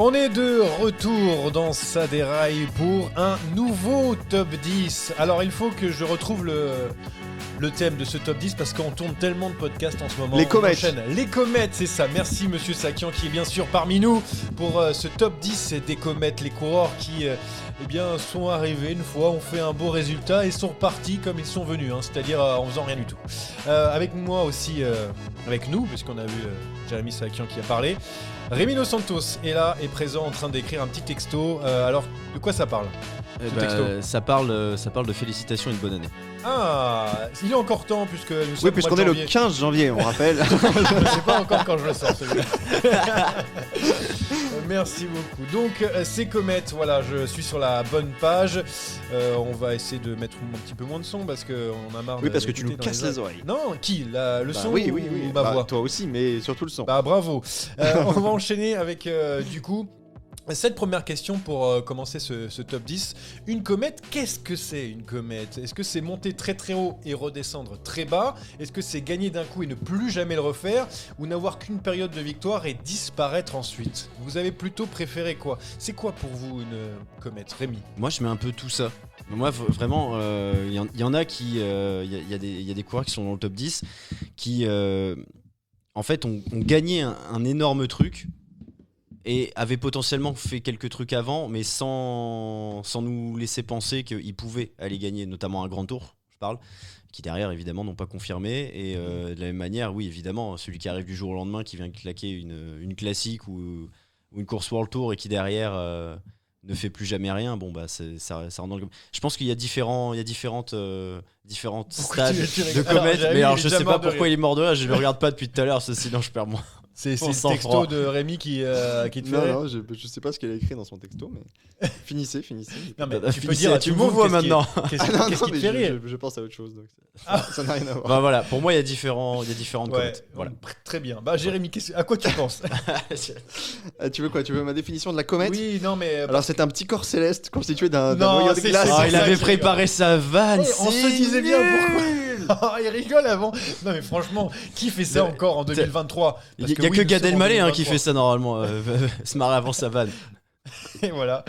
On est de retour dans Ça déraille pour un nouveau top 10. Alors il faut que je retrouve le thème de ce top 10 parce qu'on tourne tellement de podcasts en ce moment. Les comètes. Les comètes, c'est ça. Merci Monsieur Sakian qui est bien sûr parmi nous pour ce top 10 des comètes, les coureurs qui sont arrivés une fois, ont fait un beau résultat et sont repartis comme ils sont venus, c'est-à-dire en faisant rien du tout. Avec moi aussi, avec nous, puisqu'on a vu Jérémy Sakian qui a parlé. Rémi Dos Santos est là, est présent en train d'écrire un petit texto. Alors, de quoi ça parle ça parle de félicitations et de bonne année. Ah, il est encore temps puisque nous sommes Oui, puisqu'on est le janvier. 15 janvier, on rappelle. Je ne sais pas encore quand je le sors celui-là. Merci beaucoup. Donc ces comètes, voilà, je suis sur la bonne page. On va essayer de mettre un petit peu moins de son parce qu'on a marre. Oui, parce que tu d'écouter nous dans casses les oreilles. Non, qui le son Oui. ou ma voix. Toi aussi, mais surtout le son. Bah bravo. On va enchaîner avec du coup cette première question pour commencer ce top 10. Une comète, qu'est-ce que c'est une comète ? Est-ce que c'est monter très très haut et redescendre très bas ? Est-ce que c'est gagner d'un coup et ne plus jamais le refaire ? Ou n'avoir qu'une période de victoire et disparaître ensuite ? Vous avez plutôt préféré quoi ? C'est quoi pour vous une comète, Rémi ? Moi, je mets un peu tout ça. Moi, vraiment, il y en a qui... Il y a des coureurs qui sont dans le top 10 qui, en fait, ont gagné un énorme truc et avaient potentiellement fait quelques trucs avant, mais sans nous laisser penser qu'ils pouvaient aller gagner, notamment un grand tour, je parle, qui derrière, évidemment, n'ont pas confirmé. Et de la même manière, oui, évidemment, celui qui arrive du jour au lendemain, qui vient claquer une classique ou une course World Tour et qui derrière... ne fait plus jamais rien, bon bah ça rentre dans le... Je pense qu'il y a différentes stades de comètes, mais alors je sais pas pourquoi il est mort de rire, je le regarde pas depuis tout à l'heure, sinon je perds moi. C'est le texto de Rémi qui te fait rire. Non, je sais pas ce qu'elle a écrit dans son texto, mais finissez. Non, mais Bah, tu peux dire à tout tu le me monde vois qu'est-ce qui- maintenant. Qu'est-ce qui te fait rire ? Je pense à autre chose, donc Ah. ça n'a rien à voir. Bah voilà, pour moi il y a différentes Ouais, comètes. Voilà. très bien. Bah Jérémy, à quoi tu penses ? Tu veux quoi ? Tu veux ma définition de la comète ? Oui, non mais... Alors c'est un petit corps céleste constitué d'un Non, noyau de c'est glace. ça. Ah, il avait préparé sa vanne. On se disait bien pourquoi. Il rigole avant. Non mais franchement, qui fait ça Mais- encore en 2023 ? Il y a que Gad Elmaleh qui fait ça normalement, se marrer avant sa vanne. Et voilà.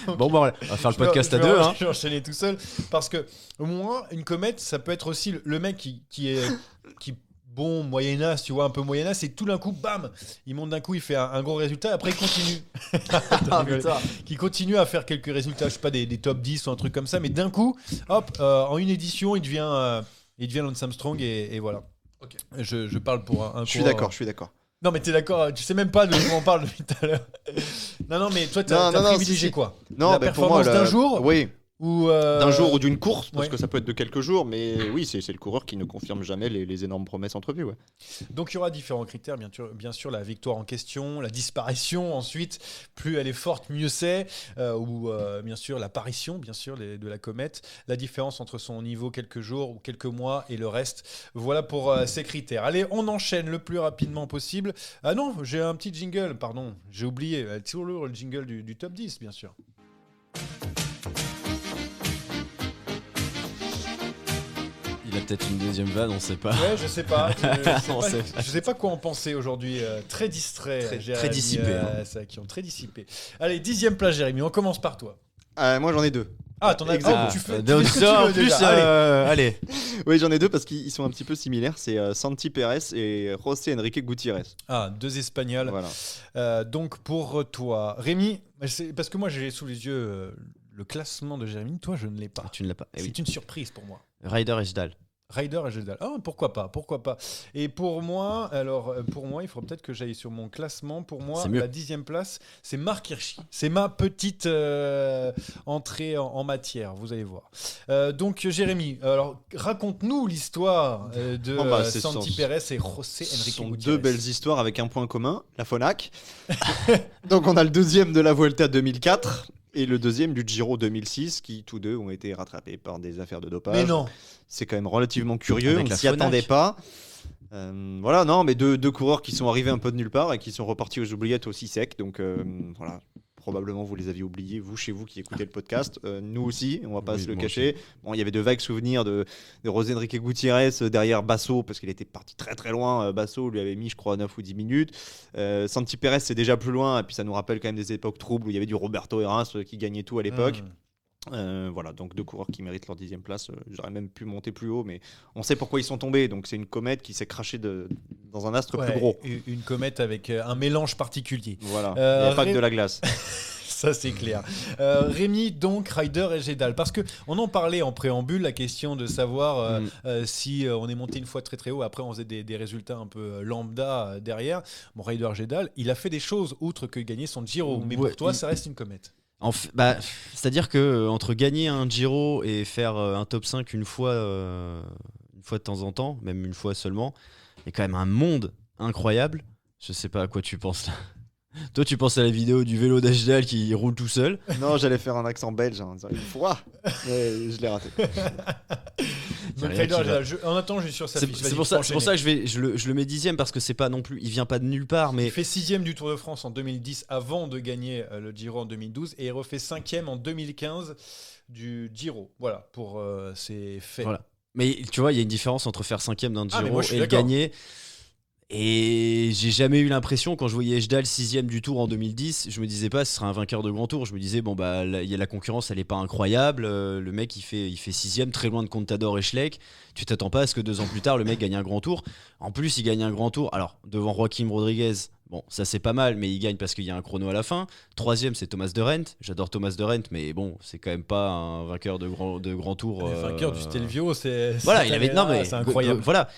Bon bah voilà, on va faire le Je vais- podcast je à vais deux. en- Je vais enchaîner tout seul parce que au moins une comète, ça peut être aussi le mec qui bon moyennasse, tu vois, un peu moyennasse, et tout d'un coup, bam, il monte d'un coup, il fait un gros résultat, après il continue. Ah, putain. Qui continue à faire quelques résultats, je sais pas, des top 10 ou un truc comme ça, mais d'un coup, hop, en une édition, il devient Lance Armstrong et voilà. Okay. Je parle pour un Je suis d'accord. Non mais t'es d'accord, tu sais même pas de quoi on parle depuis tout à l'heure. Non mais toi t'as privilégié si. quoi ? Non, la bah, performance pour moi, d'un jour oui. ou D'un jour ou d'une course, parce ouais. que ça peut être de quelques jours, mais oui, c'est le coureur qui ne confirme jamais les énormes promesses entrevues. Ouais. Donc il y aura différents critères, bien sûr la victoire en question, la disparition ensuite, plus elle est forte, mieux c'est, ou bien sûr l'apparition bien sûr de la comète, la différence entre son niveau quelques jours ou quelques mois et le reste. Voilà pour ces critères. Allez, on enchaîne le plus rapidement possible. Ah non, j'ai un petit jingle, pardon, j'ai oublié, toujours le jingle du top 10 bien sûr. Il a peut-être une deuxième vanne, on sait pas. Ouais, je sais pas. On sait. Je sais pas quoi en penser aujourd'hui. Très distrait. Très dissipé. Ça, qui ont très dissipé. Allez, 10e place, Jérémy. On commence par toi. Moi, j'en ai deux. Ah, t'en as Exact. tu fais donc ce que ça, tu en veux plus, déjà. allez. Oui, j'en ai deux parce qu'ils sont un petit peu similaires. C'est Santi Pérez et José Enrique Gutiérrez. Ah, deux Espagnols. Voilà. Donc, pour toi, Rémi, parce que moi, j'ai sous les yeux le classement de Jérémy. Toi, je ne l'ai pas. Tu ne l'as pas. Eh C'est oui. une surprise pour moi. Ryder Ejdal. Ryder et Jedal. Ah, pourquoi pas. Et pour moi, il faudra peut-être que j'aille sur mon classement. Pour moi, C'est mieux. la 10e place, c'est Marc Hirschi. C'est ma petite entrée en matière, vous allez voir. Donc, Jérémy, alors raconte-nous l'histoire de C'est Santi Pérez et José Ce Enrique sont Gutiérrez. deux belles histoires avec un point commun, la FONAC. Donc on a le deuxième de la Vuelta 2004 et le deuxième du Giro 2006 qui tous deux ont été rattrapés par des affaires de dopage. Mais non. C'est quand même relativement curieux, Avec on la s'y FONAC. attendait pas. Voilà, non, mais deux coureurs qui sont arrivés un peu de nulle part et qui sont repartis aux oubliettes aussi secs. Donc voilà, Probablement vous les aviez oubliés, vous chez vous qui écoutez le podcast. Nous aussi, on va pas Oui, se le moi cacher. Bon, il y avait de vagues souvenirs de José Enrique Gutiérrez derrière Basso, parce qu'il était parti très très loin. Basso lui avait mis, je crois, 9 ou 10 minutes. Santi Pérez, c'est déjà plus loin, et puis ça nous rappelle quand même des époques troubles où il y avait du Roberto Heras qui gagnait tout à l'époque. Voilà, donc 2 coureurs qui méritent leur 10e place. J'aurais même pu monter plus haut, mais on sait pourquoi ils sont tombés. Donc c'est une comète qui s'est crachée dans un astre plus gros. Une comète avec un mélange particulier. Voilà, il n'y a pas que de la glace. Ça c'est clair. Rémi, donc Ryder et Gédal, parce que on en parlait en préambule, la question de savoir si on est monté une fois très très haut, après on faisait des résultats un peu lambda derrière. Bon, Ryder Gédal, il a fait des choses outre que gagner son Giro, mais pour toi ça reste une comète. C'est-à-dire que entre gagner un Giro et faire un top 5 une fois de temps en temps, même une fois seulement, il y a quand même un monde incroyable. Je sais pas à quoi tu penses là. Toi, tu penses à la vidéo du vélo d'Ajdal qui roule tout seul. Non, j'allais faire un accent belge une fois, mais je l'ai raté. Donc, en attendant, je suis sur sa fiche. C'est pour ça que je le mets 10e parce que c'est pas non plus, il vient pas de nulle part. Mais il fait 6e du Tour de France en 2010 avant de gagner le Giro en 2012 et il refait 5e en 2015 du Giro. Voilà pour ses faits. Voilà. Mais tu vois, il y a une différence entre faire 5e d'un Giro et le d'accord. gagner. Et j'ai jamais eu l'impression, quand je voyais Ejdal 6e du Tour en 2010, je me disais pas ce sera un vainqueur de grand tour. Je me disais bon bah la concurrence elle est pas incroyable, le mec il fait 6e très loin de Contador et Schleck. Tu t'attends pas à ce que 2 ans plus tard le mec gagne un grand tour. En plus il gagne un grand tour, alors devant Joaquim Rodriguez, bon ça c'est pas mal, mais il gagne parce qu'il y a un chrono à la fin. 3e c'est Thomas de Rent, j'adore Thomas de Rent, mais bon c'est quand même pas un vainqueur de grand tour. Le vainqueur du Stelvio, voilà, il avait c'est incroyable. Voilà.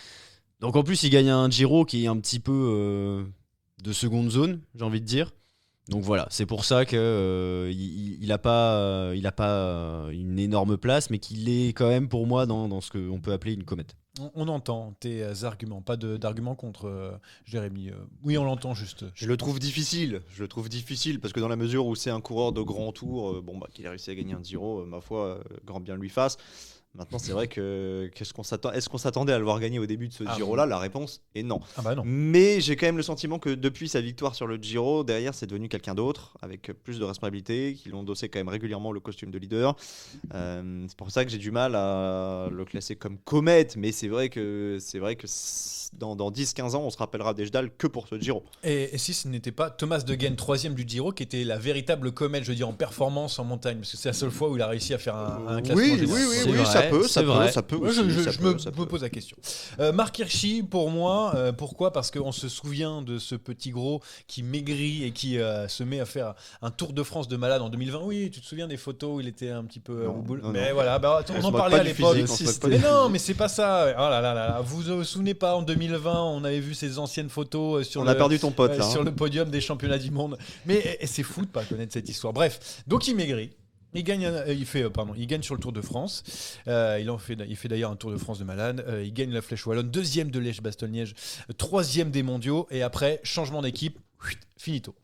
Donc en plus il gagne un Giro qui est un petit peu de seconde zone, j'ai envie de dire. Donc voilà, c'est pour ça que il a pas une énorme place, mais qu'il est quand même pour moi dans ce qu'on peut appeler une comète. On entend tes arguments, pas d'arguments contre Jérémy. Oui, on l'entend juste. Je le trouve difficile parce que dans la mesure où c'est un coureur de grand tour, qu'il a réussi à gagner un Giro, ma foi, grand bien lui fasse. Maintenant, c'est vrai que est-ce qu'on s'attendait à le voir gagner au début de ce Giro-là ? La réponse est non. Ah bah non. Mais j'ai quand même le sentiment que depuis sa victoire sur le Giro, derrière, c'est devenu quelqu'un d'autre, avec plus de responsabilités, qui l'ont endossé quand même régulièrement le costume de leader. C'est pour ça que j'ai du mal à le classer comme comète, mais c'est vrai que dans 10-15 ans, on se rappellera d'Ejdal que pour ce Giro. Et si ce n'était pas Thomas de Gendt, 3e du Giro, qui était la véritable comète, je veux dire, en performance en montagne, parce que c'est la seule fois où il a réussi à faire un classement général. Ça peut. Moi, je me pose la question. Marc Hirschi, pour moi, pourquoi ? Parce qu'on se souvient de ce petit gros qui maigrit et qui se met à faire un Tour de France de malade en 2020. Oui, tu te souviens des photos où il était un petit peu rouboule. Mais voilà, on en parlait à l'époque. Mais non, mais c'est pas ça. Oh là là là, vous vous souvenez pas, en 2020, on avait vu ces anciennes photos sur a perdu ton pote, là, sur le podium des championnats du monde. Mais c'est fou de pas connaître cette histoire. Bref, donc il maigrit. Il gagne sur le Tour de France. Il fait d'ailleurs un Tour de France de malade. Il gagne la Flèche Wallonne, 2e de Liège-Bastogne-Liège, 3e des mondiaux. Et après, changement d'équipe, finito.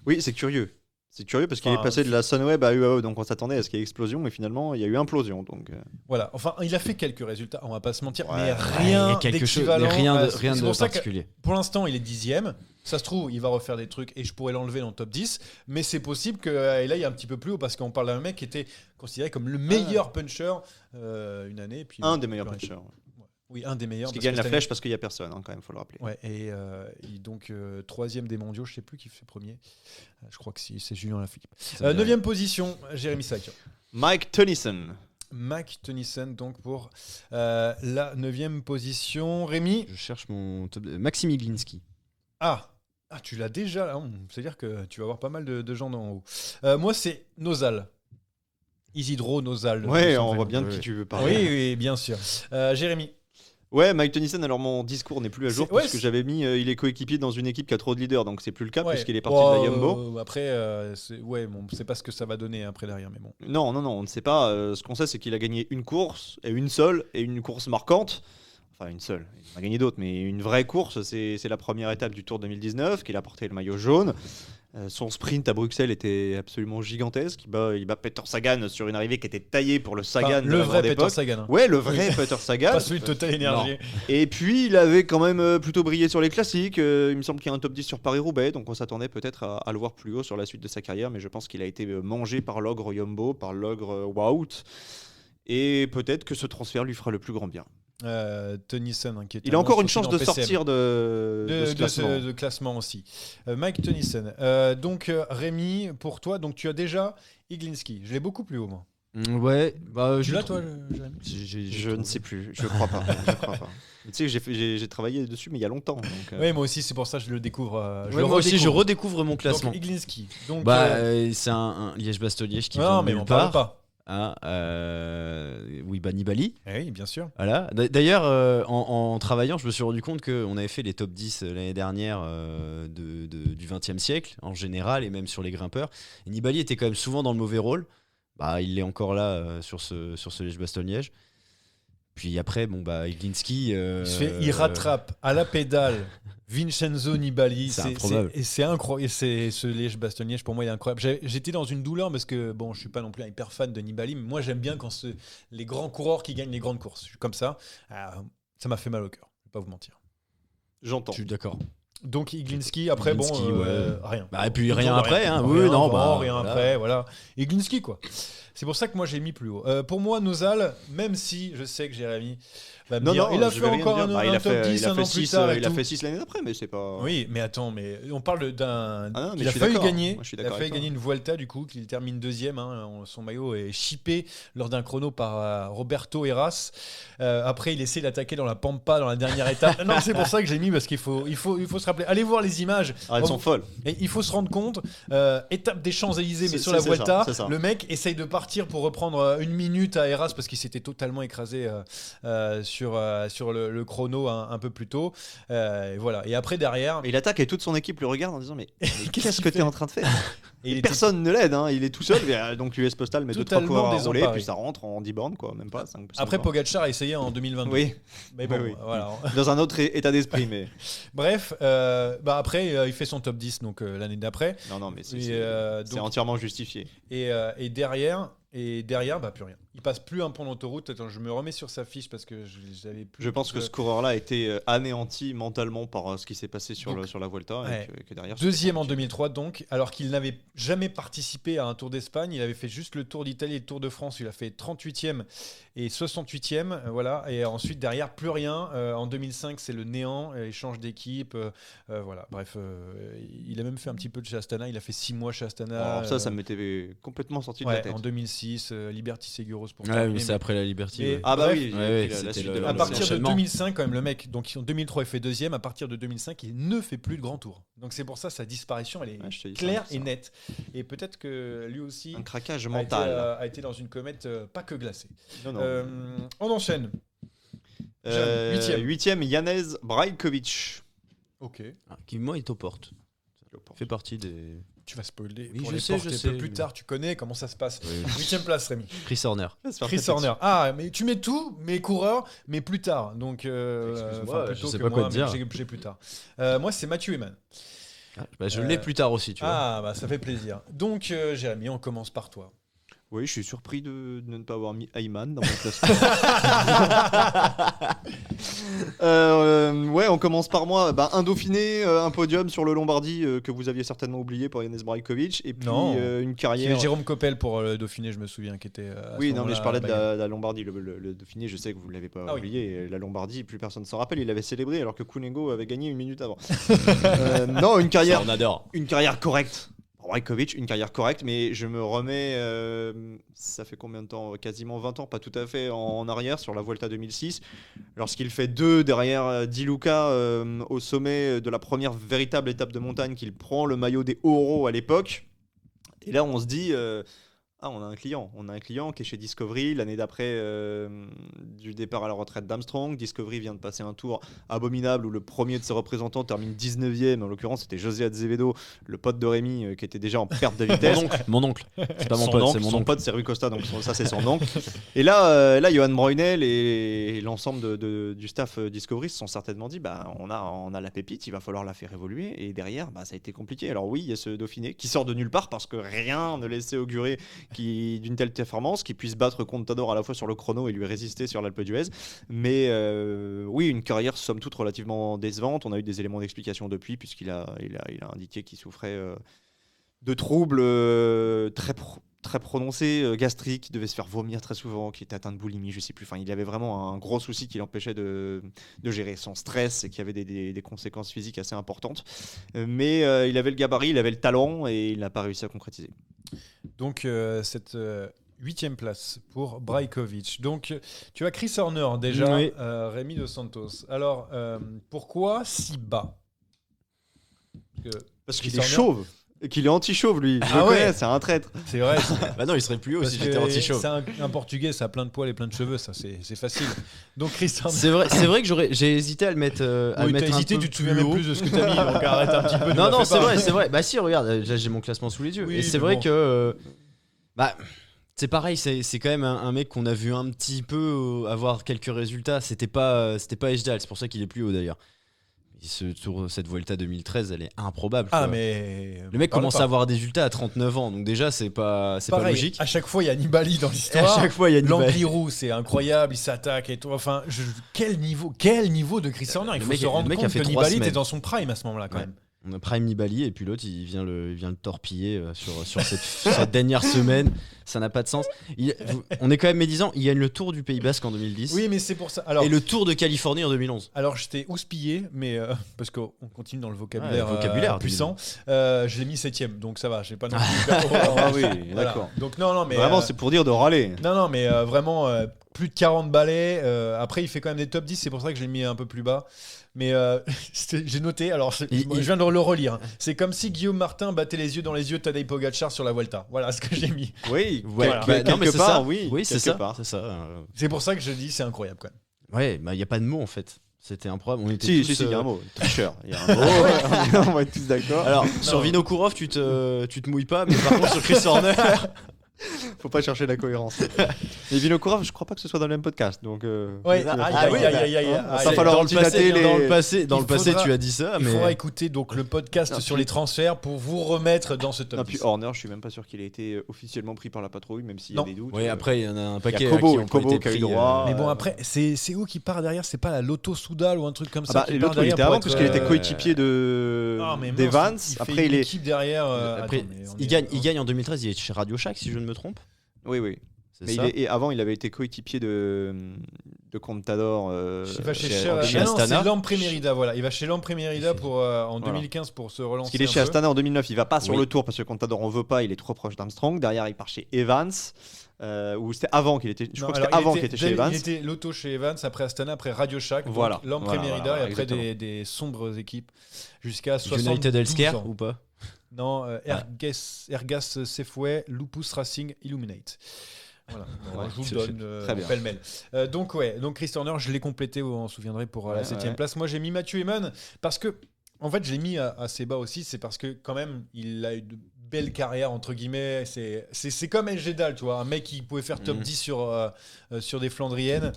Oui, c'est curieux. C'est curieux parce qu'il est passé de la Sunweb à UAE, donc on s'attendait à ce qu'il y ait explosion, mais finalement il y a eu implosion. Donc voilà, enfin il a fait quelques résultats, on va pas se mentir, ouais, mais rien d'équivalent. Rien de particulier. Pour l'instant, il est 10e. Ça se trouve, il va refaire des trucs et je pourrais l'enlever dans le top 10, mais c'est possible que là il y a un petit peu plus haut parce qu'on parle d'un mec qui était considéré comme le meilleur puncher une année. Puis un des meilleurs punchers. Oui, un des meilleurs. Parce qu'il gagne la flèche parce qu'il n'y a personne, quand même, il faut le rappeler. Ouais, et donc 3e des mondiaux, je ne sais plus qui fait premier. Je crois que c'est Julien Lafilippe. 9e position, Jérémy Sack. Mike Tennyson. Mike Tennyson, donc pour la 9e position. Rémi. Je cherche mon top. Maxime Iglinski. Ah, tu l'as déjà là. C'est-à-dire que tu vas avoir pas mal de gens en haut. Moi, c'est Nozal. Isidro Nozal. Ouais, on voit bien de qui tu veux parler. Oui, bien sûr. Jérémy. Ouais, Mike Tennyson, alors mon discours n'est plus à jour parce que j'avais mis il est coéquipier dans une équipe qui a trop de leaders, donc c'est plus le cas puisqu'il est parti de la Yumbo. Après, on sait pas ce que ça va donner après derrière, mais bon. Non, on ne sait pas. Ce qu'on sait, c'est qu'il a gagné une course, et une seule, et une course marquante. Enfin, une seule. Il en a gagné d'autres, mais une vraie course, c'est la première étape du Tour 2019, qu'il a porté le maillot jaune. Son sprint à Bruxelles était absolument gigantesque. Il bat Peter Sagan sur une arrivée qui était taillée pour le Sagan Enfin, de le la vrai grande Peter époque. Sagan. Hein. Ouais, le vrai Peter Sagan. Pas celui de Total Energy. Et puis il avait quand même plutôt brillé sur les classiques. Il me semble qu'il y a un top 10 sur Paris-Roubaix, donc on s'attendait peut-être à le voir plus haut sur la suite de sa carrière, mais je pense qu'il a été mangé par l'ogre Yombo, par l'ogre Wout. Et peut-être que ce transfert lui fera le plus grand bien. Tennyson, qui est Il a encore une aussi chance dans de PCM. sortir de ce classement. De classement aussi. Mike Tennyson. Donc Rémi, pour toi, donc tu as déjà Iglinski. Je l'ai beaucoup plus haut, moi. Ouais, bah Tu je l'as, trouve- toi, Jérémy Je ne sais plus, je crois pas. Je crois pas. Mais tu sais que j'ai travaillé dessus, mais il y a longtemps. Donc, Oui, moi aussi, c'est pour ça que je le découvre. Ouais, moi aussi, je redécouvre mon classement. Donc Iglinski. Donc, Bah, c'est un Liège-Bastogne-Liège qui non, vient de mais nulle on parle part. pas. Ah, oui, bah Nibali. Oui, bien sûr. Voilà. D'ailleurs, en travaillant, je me suis rendu compte qu'on avait fait les top 10 l'année dernière du XXe siècle, en général, et même sur les grimpeurs. Et Nibali était quand même souvent dans le mauvais rôle. Bah, il est encore là sur ce Liège-Bastogne-Liège. Puis après, bon, bah, Iglinski. Il rattrape à la pédale Vincenzo Nibali. C'est improbable. Et c'est incroyable. Et ce Liège-Bastogne-Liège, pour moi, il est incroyable. J'étais dans une douleur parce que, bon, je suis pas non plus un hyper fan de Nibali, mais moi, j'aime bien quand les grands coureurs qui gagnent les grandes courses. Je suis comme ça. Ça m'a fait mal au cœur. Je vais pas vous mentir. j'entends. Je suis d'accord. Donc Iglinski, après, Iglinski, ouais. rien. Bah, et puis Toujours rien après, hein. Rien, Oui, non, vraiment, bah, rien voilà. après, voilà. Iglinski, quoi. C'est pour ça que moi, j'ai mis plus haut. Pour moi, Nozal, même si je sais que Jérémy va me dire, il a je fait vais rien encore dire. un, Bah, un top 10 un an plus six, tard. et il a tout. fait 6 l'année d'après, mais c'est pas. Oui, mais attends, mais on parle d'un. Ah non, mais Il je a suis failli d'accord. gagner. Moi, je suis Il a d'accord failli avec toi. gagner une Vuelta, du coup, qu'il termine deuxième. Hein. Son maillot est chippé lors d'un chrono par Roberto Heras. Après, il essaie d'attaquer dans la Pampa dans la dernière étape. Non, c'est pour ça que j'ai mis, parce qu'il faut se rappeler. Allez voir les images. Ah, elles sont folles. Et il faut se rendre compte, étape des Champs-Élysées, mais C'est- sur la c'est Vuelta, ça, c'est ça. le mec essaye de partir pour reprendre une minute à Heras parce qu'il s'était totalement écrasé sur le chrono un peu plus tôt. Et voilà. Et après, derrière, Il attaque et toute son équipe le regarde en disant mais qu'est-ce que qu'il tu es en train de faire? et il était Personne ne l'aide, hein. Il est tout seul. Donc l'US Postal met 2-3 Totalement coureurs à rouler, désemparé. puis ça rentre en 10 bornes, quoi, même pas. 5, Après, Pogacar a essayé en 2022. Oui, Mais bon, oui. voilà. dans un autre état d'esprit, mais. Bref, après, il fait son top 10 donc l'année d'après. Non, mais c'est Et, donc- entièrement justifié. Et derrière, bah plus rien. Il passe plus un pont d'autoroute. Attends, je me remets sur sa fiche parce que j'avais plus. Je pense que ce coureur-là a été anéanti mentalement par ce qui s'est passé sur la Vuelta. Ouais. Et que derrière, Deuxième en 2003 donc, alors qu'il n'avait jamais participé à un Tour d'Espagne, il avait fait juste le Tour d'Italie et le Tour de France, il a fait 38e et 68e, voilà, et ensuite derrière plus rien, en 2005 c'est le néant, il change d'équipe, voilà, bref, il a même fait un petit peu de chez Astana, il a fait 6 mois chez Astana. Alors ça m'était complètement sorti de la ouais, tête. en 2006, Liberty Seguros pour Ouais, terminer, mais c'est après la Liberty. Mais- ouais. Ah bah Bref. oui, Ouais, la c'était suite le- de à la- partir de l'enchaînement. 2005, quand même, le mec, donc en 2003, il fait deuxième. À partir de 2005, il ne fait plus de grand tour. Donc c'est pour ça sa disparition, elle est Ouais, je te dis claire ça, et ça. nette. Et peut-être que lui aussi Un craquage a mental. a été dans une comète pas que glacée. Non, non. On enchaîne. Huitième. 8e, Janez Brajkovic. Ok. Ah, qui, moi, est aux portes. Fait partie des. Tu vas spoiler Oui, pour je les sais, portes je un sais. peu plus tard. Tu connais comment ça se passe. Oui. 8e place, Rémi. Chris Horner. Chris Horner. Ah, mais tu mets tout, mes coureurs, mais plus tard. Donc, Excuse-moi, enfin, je plutôt sais que pas quoi moi, te mais dire. j'ai plus tard. Moi, c'est Mathieu Eman. Bah, je l'ai plus tard aussi, tu vois. Ah, bah ça fait plaisir. Donc, Jérémy, on commence par toi. Oui, je suis surpris de ne pas avoir mis Ayman dans mon classement. Ouais, on commence par moi. Bah, un Dauphiné, un podium sur le Lombardie que vous aviez certainement oublié pour Janez Brajkovic. Et puis Non. une Il y carrière. avait Jérôme Coppel pour le Dauphiné, je me souviens, qui était. à Oui, ce non, mais je moment-là parlais à de Bayonne. la Lombardie. Le Dauphiné, je sais que vous ne l'avez pas Ah oui. oublié. Et la Lombardie, plus personne ne s'en rappelle. Il l'avait célébré alors que Cunego avait gagné une minute avant. Non, une carrière, Ça, on adore. une carrière correcte. Brajkovic, une carrière correcte, mais je me remets, ça fait combien de temps? Quasiment 20 ans, pas tout à fait en arrière, sur la Vuelta 2006, lorsqu'il fait 2 derrière Di Luca au sommet de la première véritable étape de montagne, qu'il prend le maillot des Oro à l'époque. Et là, on se dit, On a un client. On a un client qui est chez Discovery. L'année d'après du départ à la retraite d'Armstrong, Discovery vient de passer un tour abominable où le premier de ses représentants termine 19e. En l'occurrence, c'était José Azevedo, le pote de Rémi, qui était déjà en perte de vitesse. Mon oncle. C'est pas mon Son pote, oncle, c'est mon son oncle. pote, c'est Rui Costa, donc ça, c'est son oncle. Et là, Johan Broinel et l'ensemble du staff Discovery se sont certainement dit on a la pépite, il va falloir la faire évoluer. Et derrière, ça a été compliqué. Alors oui, il y a ce Dauphiné qui sort de nulle part parce que rien ne laissait augurer d'une telle performance, qui puisse battre Contador à la fois sur le chrono et lui résister sur l'Alpe d'Huez. Mais oui, une carrière somme toute relativement décevante. On a eu des éléments d'explication depuis, puisqu'il a indiqué qu'il souffrait de troubles très prononcés, gastriques, qui devait se faire vomir très souvent, qui était atteint de boulimie, je sais plus. Enfin, il avait vraiment un gros souci qui l'empêchait de gérer son stress et qui avait des conséquences physiques assez importantes. Mais il avait le gabarit, il avait le talent et il n'a pas réussi à concrétiser. Donc cette 8e place pour Brajkovic. Donc tu as Chris Horner déjà, Oui. Rémi Dos Santos. Alors pourquoi si bas? Parce Chris qu'il est Horner- chauve et qu'il est anti-chauve, lui. Je Ah le ouais. connais, c'est un traître. C'est vrai. Bah non, il serait plus haut Parce si que j'étais anti-chauve. c'est un Portugais, ça a plein de poils et plein de cheveux, ça c'est facile. Donc Chris Horner. C'est vrai que j'ai hésité à le mettre. Oui, mettre t'as un hésité, peu tu te souviens même haut. plus de ce que t'as mis, donc arrête un petit peu. Non, non, c'est vrai. Bah si, regarde, là, j'ai mon classement sous les yeux. Oui, et c'est mais vrai bon. que. C'est pareil, c'est quand même un mec qu'on a vu un petit peu avoir quelques résultats. C'était pas Ejderhal, c'est pour ça qu'il est plus haut d'ailleurs. Cette Vuelta 2013, elle est improbable. Ah quoi. mais Le mec parle commence pas. à avoir des résultats à 39 ans, donc déjà c'est pas Pareil, logique. à chaque fois il y a Nibali dans Et à l'histoire. chaque fois il y a une L'Angliru, c'est incroyable, il s'attaque et tout. Enfin, quel niveau de Chris Horner. Il Le faut mec- se rendre le mec a compte fait que 3 Nibali semaines. était dans son prime à ce moment-là quand Ouais. même. On a Prime Nibali et puis l'autre il vient le torpiller sur cette dernière semaine. Ça n'a pas de sens. On est quand même médisant. Il gagne le Tour du Pays Basque en 2010 Oui, mais c'est pour ça. Alors, et le Tour de Californie en 2011. alors j'étais houspillé, mais parce qu'on continue dans le vocabulaire, Ouais, le vocabulaire, puissant. Je l'ai mis 7ème, donc ça va. J'ai pas non plus hyper haut. Ah oui, Voilà. d'accord. Donc non, mais Vraiment, c'est pour dire de râler. non, mais vraiment plus de 40 balais. Après, il fait quand même des top 10, c'est pour ça que je l'ai mis un peu plus bas. Mais j'ai noté, alors je viens de le relire. Hein. C'est comme si Guillaume Martin battait les yeux dans les yeux de Tadej Pogacar sur la Vuelta. Voilà ce que j'ai mis. Oui, Ouais, Voilà. bah, non, mais quelque c'est part, ça. oui. Oui, c'est quelque ça. part. C'est ça. C'est pour ça que je dis c'est incroyable quand même. Ouais, bah il y a pas de mots en fait. C'était improbable. On était Si, tous, il y a un euh, mot. Tricheur. Il y a un mot. On va être tous d'accord. Alors sur Vinokourov, tu te mouilles pas, mais par contre sur Chris Horner. Faut pas chercher la cohérence. Et Vinokourov, je crois pas que ce soit dans le même podcast. Donc, Ouais, Ah oui, va C'est falloir dans le passé, antidater les- dans le passé, faudra- tu as dit ça, Il mais faudra écouter donc le podcast Non, sur puis- les transferts pour vous remettre dans ce top Non, 10. puis Horner, je suis même pas sûr qu'il ait été officiellement pris par la patrouille, même s'il y a Non. des doutes. ouais, après il y en a un paquet il y a Kobo, qui ont pas Kobo été qui a eu pris. le droit. Mais bon, après, c'est où qui part derrière? C'est pas la Lotto Soudal ou un truc comme ça qui part l'autre, il derrière était pour avant, être, puisqu'il était euh, coéquipier de Ah, mais mince, d'Evans. il fait Après, une il est. équipe derrière. Après, attends, mais on il est- gagne en 2013, il est chez Radio Shack si je ne me trompe. Oui, oui. C'est Mais ça. et avant, il avait été coéquipier de Contador. Il va chez chez non, Astana. c'est Lampre Mérida, voilà. Il va chez Lampre Mérida pour en Voilà. 2015 pour se relancer. Parce qu'il est chez un peu. Astana en 2009, il va pas sur Oui. le tour parce que Contador en veut pas, il est trop proche d'Armstrong. Derrière, il part chez Evans. Ou c'était avant qu'il était. Je Non, crois que alors, c'était avant qu'il était chez Evans. Il était Lotto chez Evans, après Astana, après Radio Shack, Voilà. Lampre Voilà, Mérida voilà, et après exactement. des sombres équipes jusqu'à 72 United Healthcare ans. ou pas? Non, Ergas Sefouet, Lupus Racing Illuminate. Voilà, bon, Ouais, je vous c'est- le donne très bien. pêle-mêle. Donc Chris Horner, je l'ai complété, on se souviendrait, pour la Ouais, 7ème ouais. place. Moi, j'ai mis Mathieu Eman parce que, en fait, je l'ai mis assez bas aussi. C'est parce que, quand même, il a eu de belles carrières, entre guillemets. C'est comme El Gedal, tu vois, un mec qui pouvait faire top 10 sur des Flandriennes.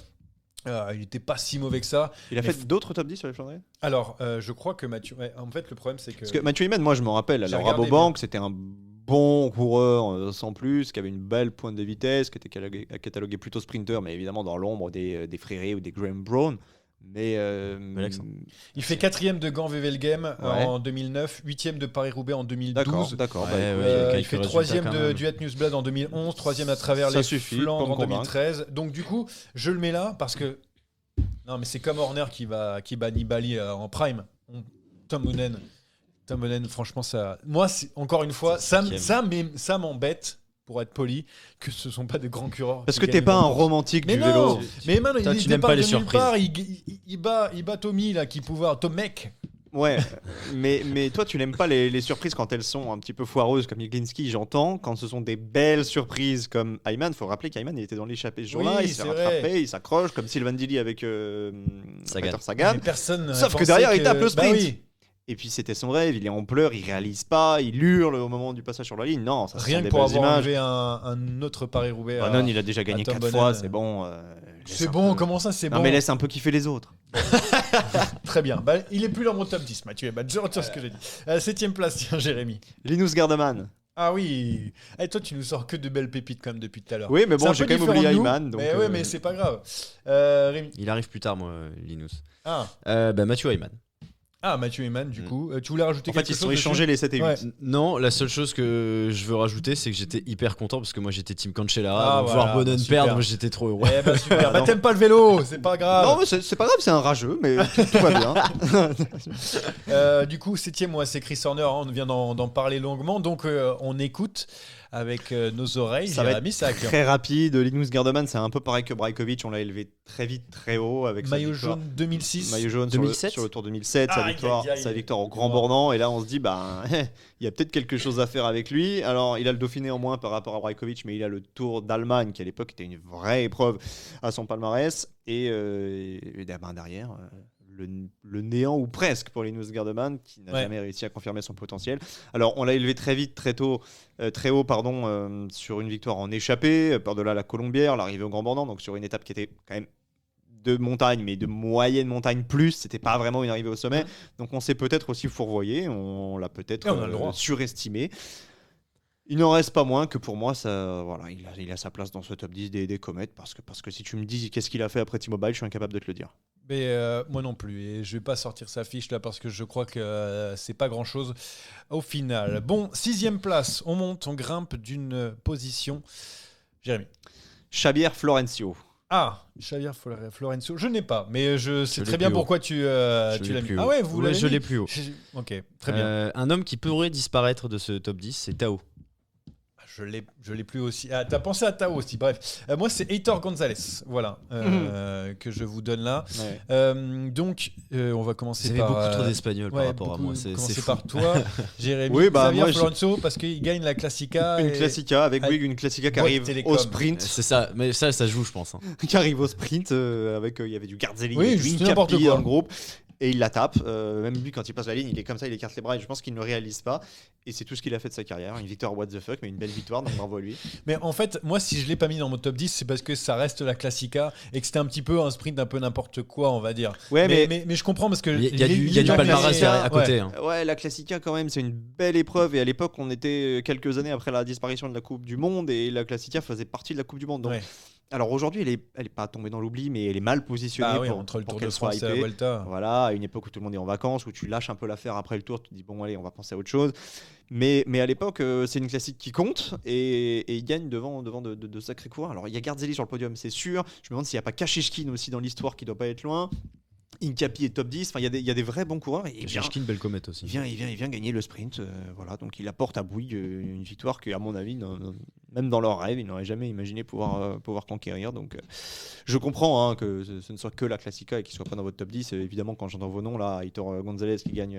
Il était pas si mauvais que ça. Il a Mais fait d'autres top 10 sur les Flandriennes. Alors, je crois que Mathieu. Ouais, en fait, le problème, c'est que. Parce que Mathieu Imen, moi je me rappelle, à J'ai la regardé, Rabobank, c'était un bon coureur sans plus, qui avait une belle pointe de vitesse, qui était catalogué plutôt sprinter, mais évidemment dans l'ombre des Fréré ou des Graham Brown. Mais Bel accent. Il fait 4ème de Gand-Wevelgem Ouais. en 2009, 8ème de Paris-Roubaix en 2012. d'accord. Ouais, bah, ouais. écoute, il y a Il quelques fait résultats 3ème quand de même. Duet Newsblad en 2011, 3ème à travers Ça les suffit Flandres pour en me convaincre. 2013. Donc du coup, je le mets là parce que non, mais c'est comme Horner qui bat Nibali en prime. Tom Boonen, franchement, ça. Moi, encore une fois, ça m'embête. Pour être poli, que ce sont pas de grands coureurs. Parce qui que t'es gagnent pas une un course. romantique Mais du non, vélo. mais man, Toi, il tu n'aimes départ pas les de nulle surprises. part, il bat Tommy là qui pouvait Tomek. Ouais, mais toi, tu n'aimes pas les surprises quand elles sont un petit peu foireuses comme Yeglinski, j'entends. Quand ce sont des belles surprises comme Ayman, faut rappeler qu'Ayman il était dans l'échappée ce jour-là, Oui, il s'est c'est rattrapé, vrai. il s'accroche comme Sylvain Dilly avec Sagan. Peter Sagan. Mais personne Sauf que pensait derrière, il tape le sprint. Bah oui. Et puis c'était son rêve, il est en pleurs, il réalise pas, il hurle au moment du passage sur la ligne. Non, ça Rien sont que des pour belles avoir images. enlevé un autre Paris-Roubaix. Bannon, il a déjà gagné Tom 4 Bonnen. fois, c'est bon. Laisse C'est un bon, peu. comment ça c'est Non, bon? mais laisse un peu kiffer les autres. Très bien. Bah, il est plus dans mon top 10, Mathieu. Bah, je retire ce que j'ai dit. 7ème place, tiens, Jérémy. Linus Gardeman. Ah oui. Et toi, tu nous sors que de belles pépites quand même depuis tout à l'heure. Oui, mais C'est bon, un j'ai peu quand même oublié différent de nous, Ayman. Donc, Mais ouais, mais c'est pas grave. Rémi. Il arrive plus tard, moi, Linus. Ah. Mathieu Ayman. Ah, Mathieu Eman, du coup. Tu voulais rajouter En fait, quelque ils chose se sont dessus échangés les 7 et 8. Ouais. Non, la seule chose que je veux rajouter, c'est que j'étais hyper content parce que moi j'étais Team Cancellara. Ah, Donc voilà, voir Bonnen super. perdre, moi j'étais trop heureux. Eh bah super. Bah Non. t'aimes pas le vélo, c'est pas grave. Non, mais c'est pas grave, c'est un rageux, mais tout va bien. Du coup, 7ème, moi, c'est Chris Horner. On vient d'en parler longuement. Donc, on écoute avec nos oreilles. Ça va Jérémy être Sac. très rapide. Linus Gardeman, c'est un peu pareil que Brajkovic. On l'a élevé très vite, très haut. Avec sa Maillot victoire. jaune 2006. Maillot jaune 2007. sur le Tour 2007, Aïe, aïe, aïe. sa victoire au Grand Wow. Bornand. Et là, on se dit, il y a peut-être quelque chose à faire avec lui. Alors, il a le Dauphiné en moins par rapport à Brajkovic, mais il a le Tour d'Allemagne, qui à l'époque était une vraie épreuve à son palmarès. Et derrière, le néant ou presque pour Linus Gardeman, qui n'a Ouais. jamais réussi à confirmer son potentiel. Alors, on l'a élevé très vite, très haut, sur une victoire en échappée, par-delà la Colombière, l'arrivée au Grand Bornand, donc sur une étape qui était quand même de montagne, mais de moyenne montagne plus, c'était pas vraiment une arrivée au sommet. Donc on s'est peut-être aussi fourvoyé, on l'a peut-être Et on a le droit. surestimé. Il n'en reste pas moins que pour moi, il a sa place dans ce top 10 des comètes, parce que si tu me dis qu'est-ce qu'il a fait après T-Mobile, je suis incapable de te le dire. Mais moi non plus. Et je vais pas sortir sa fiche là parce que je crois que c'est pas grand chose au final. Bon, 6ème place. On monte, on grimpe d'une position. Jérémy. Xavier Florencio. Ah, Xavier Florencio. Je n'ai pas, mais je sais Je très l'ai bien plus haut. pourquoi tu Je l'as l'ai mis. plus Ah haut. ouais, vous l'avez je mis l'ai plus haut. Ok, très bien. Un homme qui pourrait disparaître de ce top 10, c'est Tao. Je l'ai plus aussi. Ah, t'as pensé à Tao aussi. Bref, moi c'est Heitor Gonzalez, voilà, que je vous donne là. Ouais. Donc, on va Vous commencer avez par. beaucoup trop d'Espagnols par Ouais, rapport à beaucoup- moi. C'est commencer fou. par toi, Jérémy. Oui, bah, Xavier moi, Florencio, parce qu'il gagne la Classica. Une Classica avec Ah, Bouygues, une Classica qui Boîte arrive Télécom. au sprint. C'est ça, mais ça joue, je pense. Hein. Qui arrive au sprint avec il y avait du Garzelli, Oui, il y juste avait du n'importe Incapi quoi. dans le groupe et il la tape. Même lui quand il passe la ligne, il est comme ça, il écarte les bras et je pense qu'il ne le réalise pas. Et c'est tout ce qu'il a fait de sa carrière. Une victoire what the fuck, mais une belle victoire, donc bravo à lui. Mais en fait, moi, si je l'ai pas mis dans mon top 10, c'est parce que ça reste la Classica et que c'était un petit peu un sprint un peu n'importe quoi, on va dire. Ouais, mais je comprends parce que Il y a du la palmarès Classica, à côté. ouais. hein. Ouais, la Classica quand même, c'est une belle épreuve et à l'époque, on était quelques années après la disparition de la Coupe du Monde et la Classica faisait partie de la Coupe du Monde. Donc, Ouais. alors aujourd'hui, elle est pas tombée dans l'oubli, mais elle est mal positionnée Bah oui, pour, entre le pour Tour qu'elle de soit France et la hypée. Vuelta. Voilà, à une époque où tout le monde est en vacances, où tu lâches un peu l'affaire après le tour, tu te dis bon allez, on va penser à autre chose. Mais à l'époque, c'est une classique qui compte et il gagne devant de sacrés coureurs. Alors il y a Garzelli sur le podium, c'est sûr. Je me demande s'il n'y a pas Kashishkin aussi dans l'histoire qui doit pas être loin. Incapi est top 10. Enfin, il y a des vrais bons coureurs. Et Jashkin, belle comète aussi. il vient gagner le sprint. Voilà, donc il apporte à Bouygues une victoire que, à mon avis, même dans leur rêve, ils n'auraient jamais imaginé pouvoir conquérir. Donc je comprends que ce ne soit que la Classica et qu'il ne soit pas dans votre top 10. Évidemment, quand j'entends vos noms, là, Heitor Gonzalez qui gagne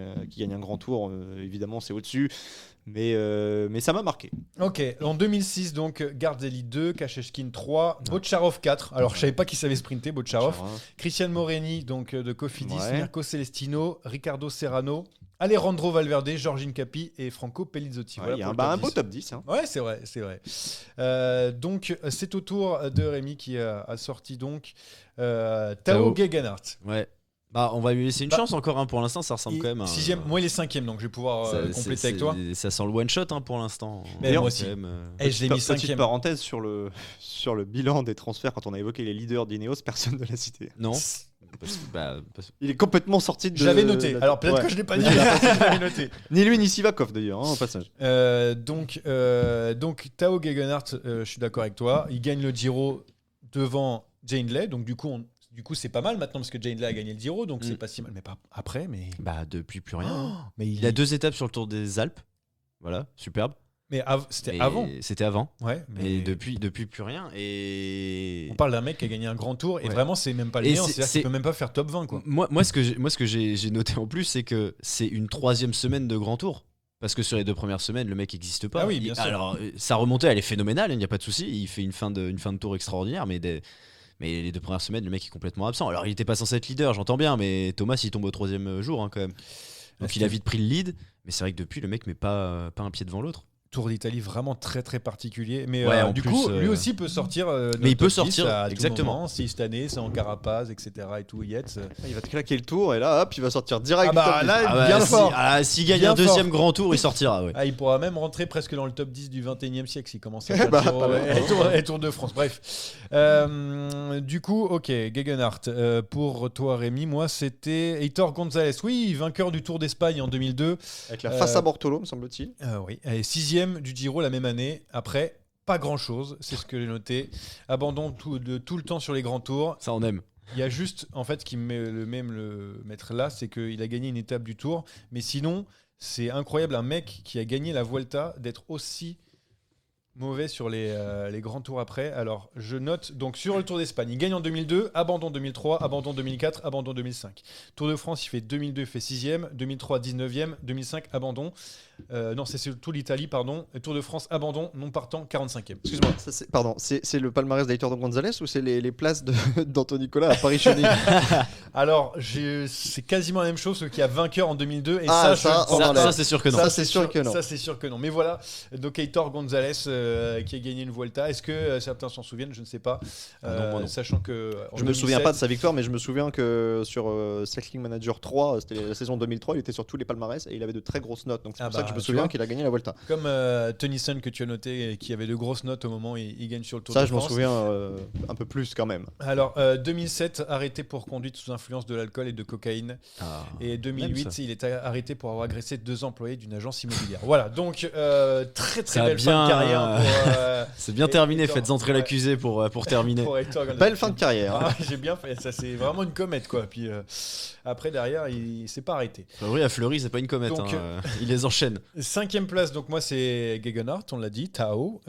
un grand tour, évidemment, c'est au-dessus. Mais ça m'a marqué. Ok, en 2006, donc, Garzelli 2, Kasheshkin 3, Bocharov 4. Alors, je savais pas qui savait sprinter, Bocharov. Christian Moreni, donc de Cofidis, Ouais. Mirko Celestino, Ricardo Serrano, Alejandro Valverde, Georgine Capi et Franco Pellizzotti. Ouais, Voilà il y a pour le un top beau 10. top 10. Hein. Ouais, c'est vrai, c'est vrai. Donc, c'est au tour de Rémi qui a sorti donc Tao Tao. Gegenhardt. Ouais. Bah, on va lui laisser une Bah, chance encore. Hein. Pour l'instant, ça ressemble quand même à. Sixième, moi il est cinquième, donc je vais pouvoir Ça- compléter c'est- avec toi. Ça sent le one shot pour l'instant. Mais moi aussi. Quand même, Et je l'ai mis Petite cinquième. parenthèse sur le bilan des transferts, quand on a évoqué les leaders d'Ineos, personne ne l'a cité. Non. Parce que- Il est complètement sorti de. J'avais noté. Alors peut-être Ouais. que je l'ai pas dit, mais j'avais noté. Ni lui ni Sivakov d'ailleurs, hein, au passage. Donc Tao Gegenhardt, je suis d'accord avec toi. Il gagne le Giro devant Jane Lay. Donc du coup, c'est pas mal maintenant parce que Jane Lay a gagné le Giro, donc c'est pas si mal. Mais pas après, mais. Bah, depuis plus rien. hein. Mais Il a 2 étapes sur le Tour des Alpes. Voilà, superbe. Mais c'était Et avant. C'était avant. Ouais, mais Et depuis plus rien. Et on parle d'un mec qui a gagné un grand tour et Ouais. vraiment c'est même pas le Et néant, c'est- c'est-à-dire qu'il peut même pas faire top 20 quoi. Moi, ce que j'ai noté en plus, c'est que c'est une 3e semaine de grand tour. Parce que sur les 2 premières semaines, le mec n'existe pas. Ah oui, bien sûr. Alors, sa remontée, elle est phénoménale, il n'y a pas de souci. Il fait une fin de tour extraordinaire, mais les 2 premières semaines, le mec est complètement absent. Alors, il n'était pas censé être leader, j'entends bien, mais Thomas, il tombe au 3e jour quand même. Donc, il a vite pris le lead, mais c'est vrai que depuis, le mec met pas un pied devant l'autre. Tour d'Italie vraiment très très particulier, mais Ouais, en du plus, coup lui aussi peut sortir mais il peut top 10 sortir, à tout exactement. moment. Si cette année c'est en Carapaz etc et tout Yates. Il va te claquer le tour et là, hop, il va sortir direct. Ah bah, du top là, 10. Ah bien bah, fort. s'il gagne Bien un 2e fort. grand tour, il sortira. Ouais. Ah, il pourra même rentrer presque dans le top 10 du 21e siècle s'il commence à Eh faire bah, Giro pas mal. et Tour de France. Bref. Du coup, ok, Gegenhardt. Pour toi, Rémi, moi, c'était Heitor González. Oui, vainqueur du Tour d'Espagne en 2002. Avec la face à Bortolo, me semble-t-il. Oui, et 6e du Giro la même année. Après, pas grand-chose, c'est ce que j'ai noté. Abandon de tout le temps sur les grands tours. Ça, on aime. Il y a juste, en fait, ce qui me le mettre là, c'est qu'il a gagné une étape du Tour. Mais sinon, c'est incroyable, un mec qui a gagné la Vuelta, d'être aussi mauvais sur les grands tours après. Alors, je note, donc sur le Tour d'Espagne, il gagne en 2002, abandon 2003, abandon 2004, abandon 2005. Tour de France, il fait 2002, il fait 6e, 2003, 19e, 2005, abandon. Non, c'est surtout l'Italie, pardon. Tour de France, abandon, non partant, 45e. Excuse-moi, pardon, c'est le palmarès d'Aitor González ou c'est les places d'Anthony Nicolas à Paris-Chauny? Alors, c'est quasiment la même chose, qu'il y a vainqueur en 2002. Et Ah, je ça, le on prends- enlève. Ça, c'est sûr que non. Ça, c'est sûr que non. Ça, c'est sûr que non. Mais voilà, donc Heitor González qui a gagné une Vuelta. Est-ce que certains s'en souviennent? Je ne sais pas. non, moi non. Sachant que. Je me souviens pas de sa victoire, mais je me souviens que sur Cycling Manager 3, c'était la saison 2003, il était sur tous les palmarès et il avait de très grosses notes. Donc c'est pour ça que je me tu souviens vois. qu'il a gagné la Vuelta. Comme Tennyson que tu as noté, qui avait de grosses notes au moment où il gagne sur le Tour Ça, de je m'en France. souviens un peu plus quand même. Alors, 2007, arrêté pour conduite sous influence de l'alcool et de cocaïne. Ah. Et Même 2008, ça. il est arrêté pour avoir agressé 2 employés d'une agence immobilière. Voilà, donc très Ça a belle fin bien- de carrière pour, C'est bien Et- terminé, Heitor, faites entrer ouais. l'accusé pour terminer. pour Heitor González. Belle fin de carrière. Ah, j'ai bien fait, ça c'est vraiment une comète quoi. Puis après derrière, il s'est pas arrêté. Oui, à Fleury, c'est pas une comète. Donc, Il les enchaîne. 5e place, donc moi c'est Gegenhardt, on l'a dit, Tao,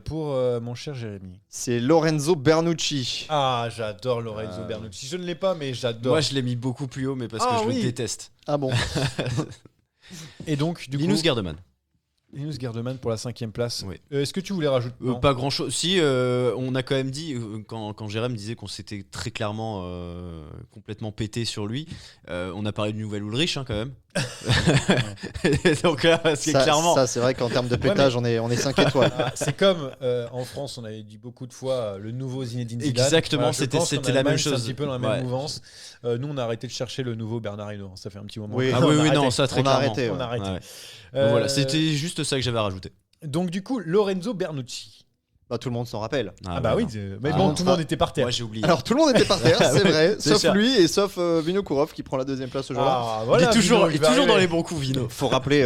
pour mon cher Jérémy. C'est Lorenzo Bernucci. Ah, j'adore Lorenzo Bernucci. Je ne l'ai pas, mais j'adore. Moi, je l'ai mis beaucoup plus haut, mais parce Ah, que je oui. le déteste. Ah bon? Et donc, du Linus coup, Gerdeman. Linus Gerdeman pour la 5e place. Oui. Est-ce que tu voulais rajouter non. Pas grand chose. Si, on a quand même dit, quand Jérém disait qu'on s'était très clairement complètement pété sur lui, on a parlé de Nouvelle Ulrich quand même. Donc là, c'est clairement. Ça, c'est vrai qu'en termes de pétage, on est 5 étoiles. Ah, c'est comme en France, on avait dit beaucoup de fois le nouveau Zinedine Zidane. Exactement, je c'était- pense c'était qu'en la même Allemagne, c'est chose. un petit peu dans la même Ouais. mouvance. Nous, on a arrêté de chercher le nouveau Bernard Hinault. Ça fait un petit moment. Oui. Ah On oui, a oui, arrêté. non, ça très On a clairement. arrêté. On a arrêté. Ouais. Donc voilà, c'était juste ça que j'avais à rajouter. Donc du coup, Lorenzo Bernucci. Bah, tout le monde s'en rappelle. Ah bah oui, non. mais Ah, bon, non, tout le monde était par terre. Moi, j'ai oublié. Alors tout le monde était par terre, c'est vrai, c'est sauf ça. lui et sauf Vinokourov qui prend la 2e place ce jour-là. Ah, il voilà, est toujours, Vino, il est va toujours dans arriver. les bons coups, Vino. Faut rappeler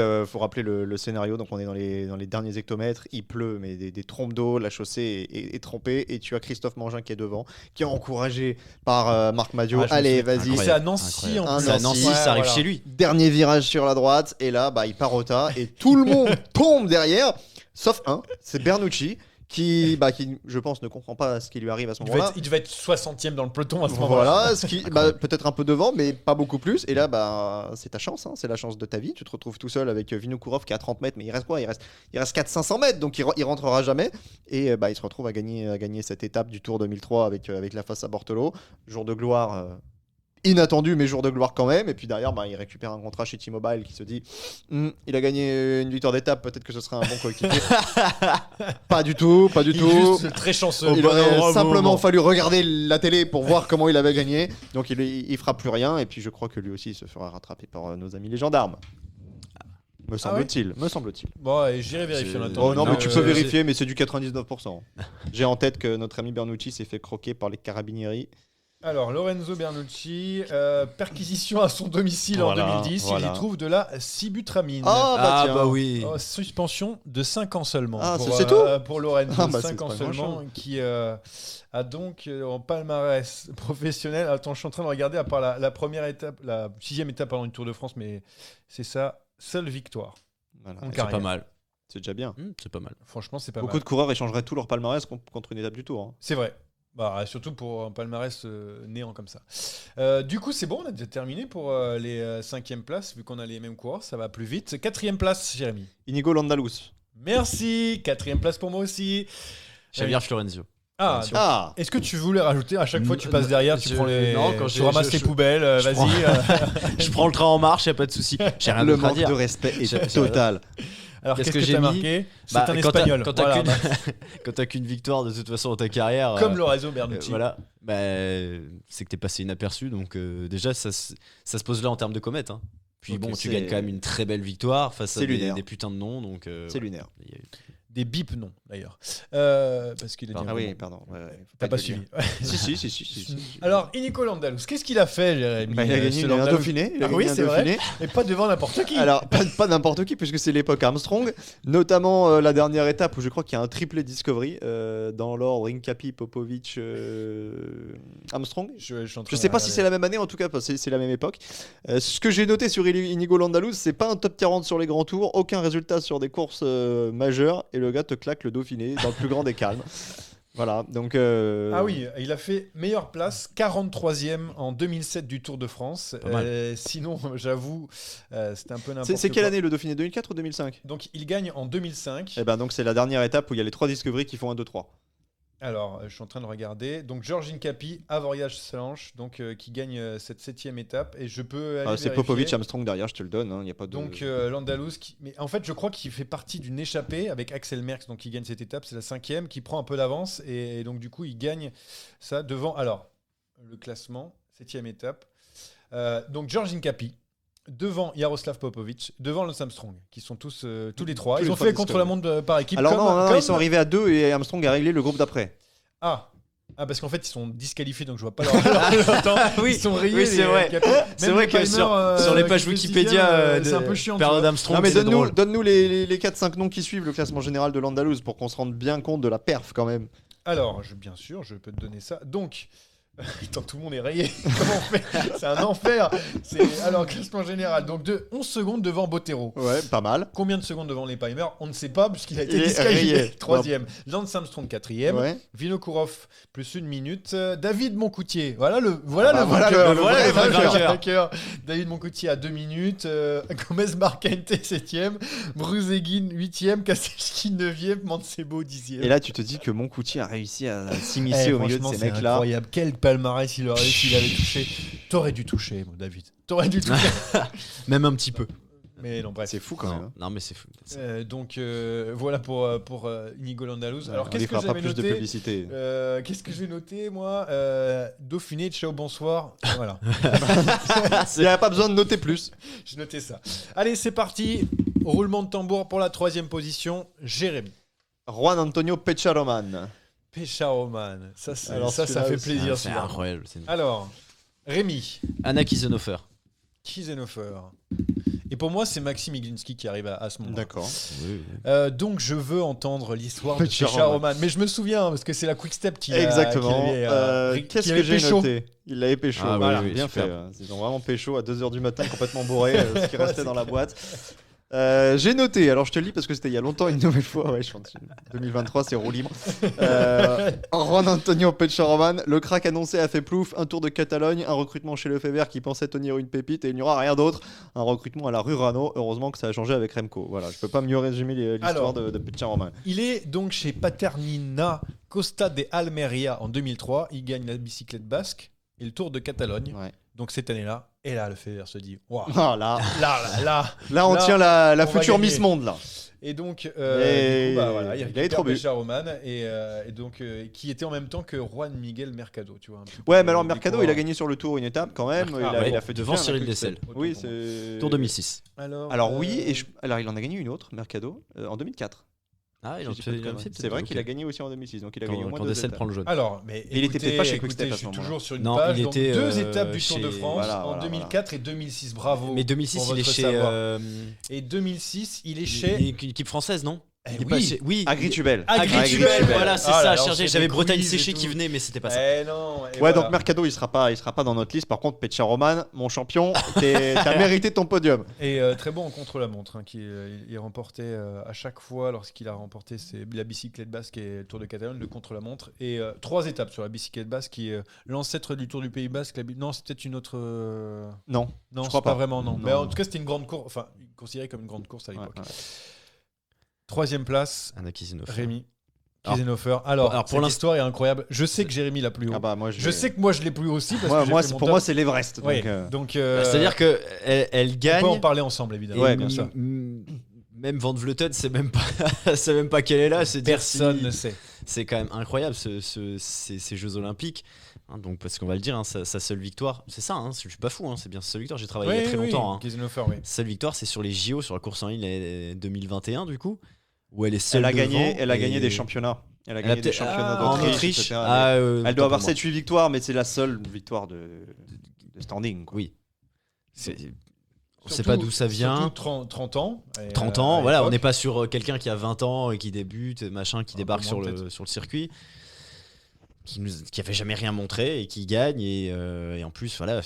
le scénario. Donc on est dans les derniers hectomètres. Il pleut, mais des trompes d'eau. La chaussée est trempée. Et tu as Christophe Mangin qui est devant, qui est encouragé par Marc Madiot. Ah, je me Allez, souviens. vas-y. C'est à Nancy en Ah, plus. C'est à Nancy, Ouais, ça arrive voilà. chez lui. Dernier virage sur la droite. Et là, bah, il part au tas. Et tout le monde tombe derrière. Sauf un, c'est Bernucci. Qui, je pense, ne comprend pas ce qui lui arrive à ce moment-là. Il devait être 60e dans le peloton à ce moment-là. Voilà, peut-être un peu devant, mais pas beaucoup plus. Et là, bah, c'est ta chance, hein, c'est la chance de ta vie. Tu te retrouves tout seul avec Vinokourov qui est à 30 mètres, mais il reste quoi? Il reste 400-500 mètres, donc il rentrera jamais. Et il se retrouve à gagner cette étape du Tour 2003 avec la face à Bortolo. Jour de gloire. Inattendu, mais jour de gloire quand même. Et puis derrière, il récupère un contrat chez T-Mobile qui se dit il a gagné une victoire d'étape, peut-être que ce sera un bon coéquipier. Pas du tout. Il est juste très chanceux. Il bon aurait moment. simplement fallu regarder la télé pour voir comment il avait gagné. Donc il fera plus rien. Et puis je crois que lui aussi il se fera rattraper par nos amis les gendarmes. Me semble-t-il. Bon, et j'irai vérifier en attendant. Oh non, mais tu peux c'est- vérifier, mais c'est du 99%. J'ai en tête que notre ami Bernucci s'est fait croquer par les carabinieri. Alors, Lorenzo Bernucci, perquisition à son domicile Voilà, en 2010. voilà. Il y trouve de la sibutramine. Ah tiens. bah oui. Oh, suspension de 5 ans seulement. Ah, pour, c'est tout pour Lorenzo, Ah, bah, 5 c'est ans pas seulement, grand-chose. qui a donc en palmarès professionnel. Attends, je suis en train de regarder, à part la première étape, la 6e étape du Tour de France, mais c'est ça, seule victoire. Voilà. En C'est carrière. pas mal. C'est déjà bien. C'est pas mal. Franchement, c'est pas Beaucoup mal. de coureurs échangeraient tout leur palmarès contre une étape du Tour. Hein. C'est vrai. Bah, surtout pour un palmarès néant comme ça. Du coup, c'est bon, on a déjà terminé pour les 5e places, vu qu'on a les mêmes coureurs, ça va plus vite. 4e place, Jérémy. Inigo Landalus. Merci, 4e place pour moi aussi. Javier Florencio. Ah, Bien sûr. Ah est-ce que tu voulais rajouter à chaque fois que tu passes derrière, tu prends les, Non, quand tu je- ramasses je- les je- poubelles, je vas-y. prends- Je prends le train en marche, y a pas de souci. J'ai rien Le d'autre à manque dire. de respect est J'ai- total. Alors Qu'est-ce qu'est-ce que que j'ai t'as mis marqué? C'est Bah, un quand t'as- espagnol. quand t'as Voilà, qu'une- bah, Quand t'as qu'une victoire de toute façon dans ta carrière, comme Lorenzo Bernucci. voilà, bah, c'est que t'es passé inaperçu. Donc déjà, ça se pose là en termes de comète. Hein. Puis Ok, bon, tu c'est- gagnes quand même une très belle victoire face à C'est des lunaire. putains de noms. Donc C'est lunaire. il y a eu- Des bips, non, d'ailleurs. Parce qu'il a dit Ah un oui, mot. pardon. Faut T'as pas le dire. suivi. Si. Alors, Inigo Landalus, qu'est-ce qu'il a fait, Jérémy Bah, il a gagné ce un Landalus Dauphiné. Il a Ah gagné oui, un c'est vrai. Dauphiné. Et pas devant n'importe qui. Alors, pas n'importe qui, puisque c'est l'époque Armstrong, notamment la dernière étape où je crois qu'il y a un triplé Discovery dans l'ordre Incapi, Popovic, Armstrong. Je sais pas si c'est la même année, en tout cas, c'est la même époque. Ce que j'ai noté sur Inigo Landalus, c'est pas un top 40 sur les grands tours, aucun résultat sur des courses majeures, et le gars te claque le Dauphiné dans le plus grand des calmes. Voilà, donc. Ah oui, il a fait meilleure place, 43e en 2007 du Tour de France. Pas mal. Sinon, j'avoue, c'était un peu n'importe quoi. C'est quelle année le Dauphiné, 2004 ou 2005? Donc, il gagne en 2005. Eh ben donc c'est la dernière étape où il y a les 3 Discovery qui font 1, 2, 3. Alors, je suis en train de regarder. Donc, Georges Incapi, Avoriaz Salanche, donc qui gagne cette 7e étape. Et je peux aller C'est vérifier. Popovic, Armstrong derrière, je te le donne. Il y a pas de. Donc Landalus, mais en fait je crois qu'il fait partie d'une échappée avec Axel Merckx, donc il gagne cette étape, c'est la 5e, qui prend un peu d'avance et donc du coup il gagne ça devant. Alors le classement, 7e étape. Donc Georges Incapi devant Jaroslav Popovic, devant Lance Armstrong, qui sont tous les trois. Tous Ils les ont trois fait contre la montre par équipe. Alors non, comme- ils sont arrivés à 2 et Armstrong a réglé le groupe d'après. Ah, parce qu'en fait ils sont disqualifiés, donc je vois pas leur temps. oui, Ils sont rayés. oui, c'est les vrai. Incapi. C'est Même vrai le que timer, sur les pages qui fait Wikipédia sixième, c'est un peu chiant. tu période vois. Armstrong, Non mais c'est drôle. donne-nous les 4-5 noms qui suivent le classement général de Landalus pour qu'on se rende bien compte de la perf quand même. Alors, bien sûr, je peux te donner ça. Donc, attends, tout le monde est rayé. Comment on fait? C'est un enfer. Alors, classement général. Donc, 11 secondes devant Bottero. Ouais, pas mal. Combien de secondes devant les Palmer? On ne sait pas, puisqu'il a été Il est disqualifié. rayé. 3e. Lance Armstrong, 4e. Ouais. Vinokourov, plus 1 minute. David Moncoutier. Voilà le voilà vainqueur. le vrai vainqueur. David Moncoutier à 2 minutes. Gomez Marquente, 7e. Bruzeguin, 8e. Kastelski, 9e. Mancebo, 10e. Et là tu te dis que Moncoutier a réussi à s'immiscer au milieu de franchement, ces c'est mecs là. incroyable. Quel palmarès il aurait eu s'il avait touché. T'aurais dû toucher, mon David. T'aurais dû toucher. Même un petit peu. Mais non, bref. C'est fou quand même. hein. Non, mais c'est fou. Donc voilà pour Inigo Landalus. Alors On qu'est-ce lui que fera pas j'avais plus de noté publicité. Qu'est-ce que j'ai noté moi Dauphiné, ciao, bonsoir. Voilà, Il n'y a pas besoin de noter plus. j'ai noté ça. Allez, c'est parti. Roulement de tambour pour la 3e position. Jérémy. Juan Antonio Pecharoman. Pecharoman. Ça, Alors, ça celui-là fait aussi. plaisir. C'est celui-là. incroyable. Alors, Rémi. Anna Kiesenhofer. Kisenhofer. Et pour moi, c'est Maxime Iglinski qui arrive à ce moment. D'accord. Donc je veux entendre l'histoire de Pecharoman. Pecharoman. Mais je me souviens, parce que c'est la Quick Step qui Exactement. l'avait, Qu'est-ce qui avait que j'ai pécho. noté? Il l'avait pécho. Ah oui, voilà, oui, bien super. fait. Ils ont vraiment pécho à 2h du matin, complètement bourré, ce qui restait dans la boîte. J'ai noté, alors je te le lis parce que c'était il y a longtemps une nouvelle fois, ouais, je suis en 2023, c'est roue libre. Juan Antonio Pecharoman, le crack annoncé a fait plouf, un tour de Catalogne, un recrutement chez Lefebvre qui pensait tenir une pépite et il n'y aura rien d'autre. Un recrutement à la Rurano, heureusement que ça a changé avec Remco. Voilà, je peux pas mieux résumer l'histoire Alors, de Pecharoman. Il est donc chez Paternina Costa de Almeria en 2003. Il gagne la bicyclette basque et le Tour de Catalogne. Ouais. Donc cette année-là, et là, Lefebvre se dit waouh, Ah, là, là, on là, tient la on va future gagner. Miss Monde là. Et donc, Et du coup, bah, voilà, il il avait récupère trop bu. Pecharoman et donc qui était en même temps que Juan Miguel Mercado, tu vois. un petit peu Ouais, mais alors des Mercado, coureurs. il a gagné sur le tour une étape quand même. Ah, il ouais. a fait du Devant bien, la Cyril Quick Step. Dessel. Oui, Autant pour c'est. Tour 2006. Alors oui, alors il en a gagné une autre, Mercado, en 2004. Ah, il en Si je dis pas de fait conneries. C'est vrai qu'il a gagné aussi en 2006, donc il a gagné au moins Quand deux Dessel étapes. prend le jaune. Alors, mais il était écoutez, peut-être pas chez écoutez, Quick-Step à je suis ce moment-là. toujours sur une Non, page. il donc était, 2 étapes du Tour chez- de France Voilà, en voilà, 2004 et 2006. Bravo. Mais 2006, pour il est votre chez savoir. Et 2006, il est chez. l'équipe française, non? Eh Il est pas oui. chez- oui. Agritubel. Agritubel, voilà, c'est Ah là ça. là, Je on cherchais, fait j'avais des Bretagne quiz et séchée tout. qui venait, mais c'était pas ça. Eh non. et Ouais, voilà. donc Mercado, il sera pas dans notre liste. Par contre, Pecha Roman, mon champion, t'as mérité ton podium. Et très bon en contre-la-montre, hein, il remportait à chaque fois lorsqu'il a remporté la bicyclette basque et le Tour de Catalogne, le contre-la-montre. Et 3 étapes sur la bicyclette basque qui est l'ancêtre du Tour du Pays Basque. Non, c'est peut-être une autre. Non, Non, je c'est crois pas pas. vraiment, non. Non. Mais en tout cas, c'était une grande course, enfin, considérée comme une grande course à Ouais, l'époque. ouais. 3e place, Anna Kisinov. Rémi Alors- Kiesenhofer. Alors, alors, pour cette l'instant- histoire est incroyable. Je sais que Jérémy l'a plus haut. Ah bah moi, Je sais que moi, je l'ai plus aussi. Parce moi, que moi, j'ai fait mon pour top. moi, c'est l'Everest. Donc, Ouais, donc, C'est-à-dire que elle on gagne. peut en parler ensemble, évidemment. Ouais, et bien sûr. Même Van Vleuten, c'est même pas, c'est même pas qu'elle est là. C'est dire Personne si- ne sait. C'est quand même incroyable ces Jeux Olympiques. Hein, donc parce qu'on va le dire, hein, sa seule victoire, c'est ça. Hein, je suis pas fou. Hein, c'est bien sa seule victoire. J'ai travaillé il y a très longtemps. Hein. Kiesenhofer, oui. Sa seule victoire, c'est sur les JO, sur la course en ligne 2021 du coup, où elle est seule Elle a devant. gagné et- des championnats. Elle a Elle a gagné des peut-être- championnats en d'Autriche. Autriche. etc. Elle Elle doit avoir 7-8 victoires, mais c'est la seule victoire de standing. Quoi. Oui. C'est- On sait Surtout- pas d'où ça vient. Surtout 30 ans. Et, 30 à ans, voilà, on l'époque. n'est pas sur quelqu'un qui a 20 ans et qui débute, machin, qui Un débarque peu sur moins, le, peut-être. sur le circuit, qui avait jamais rien montré et qui gagne. Et en plus, voilà,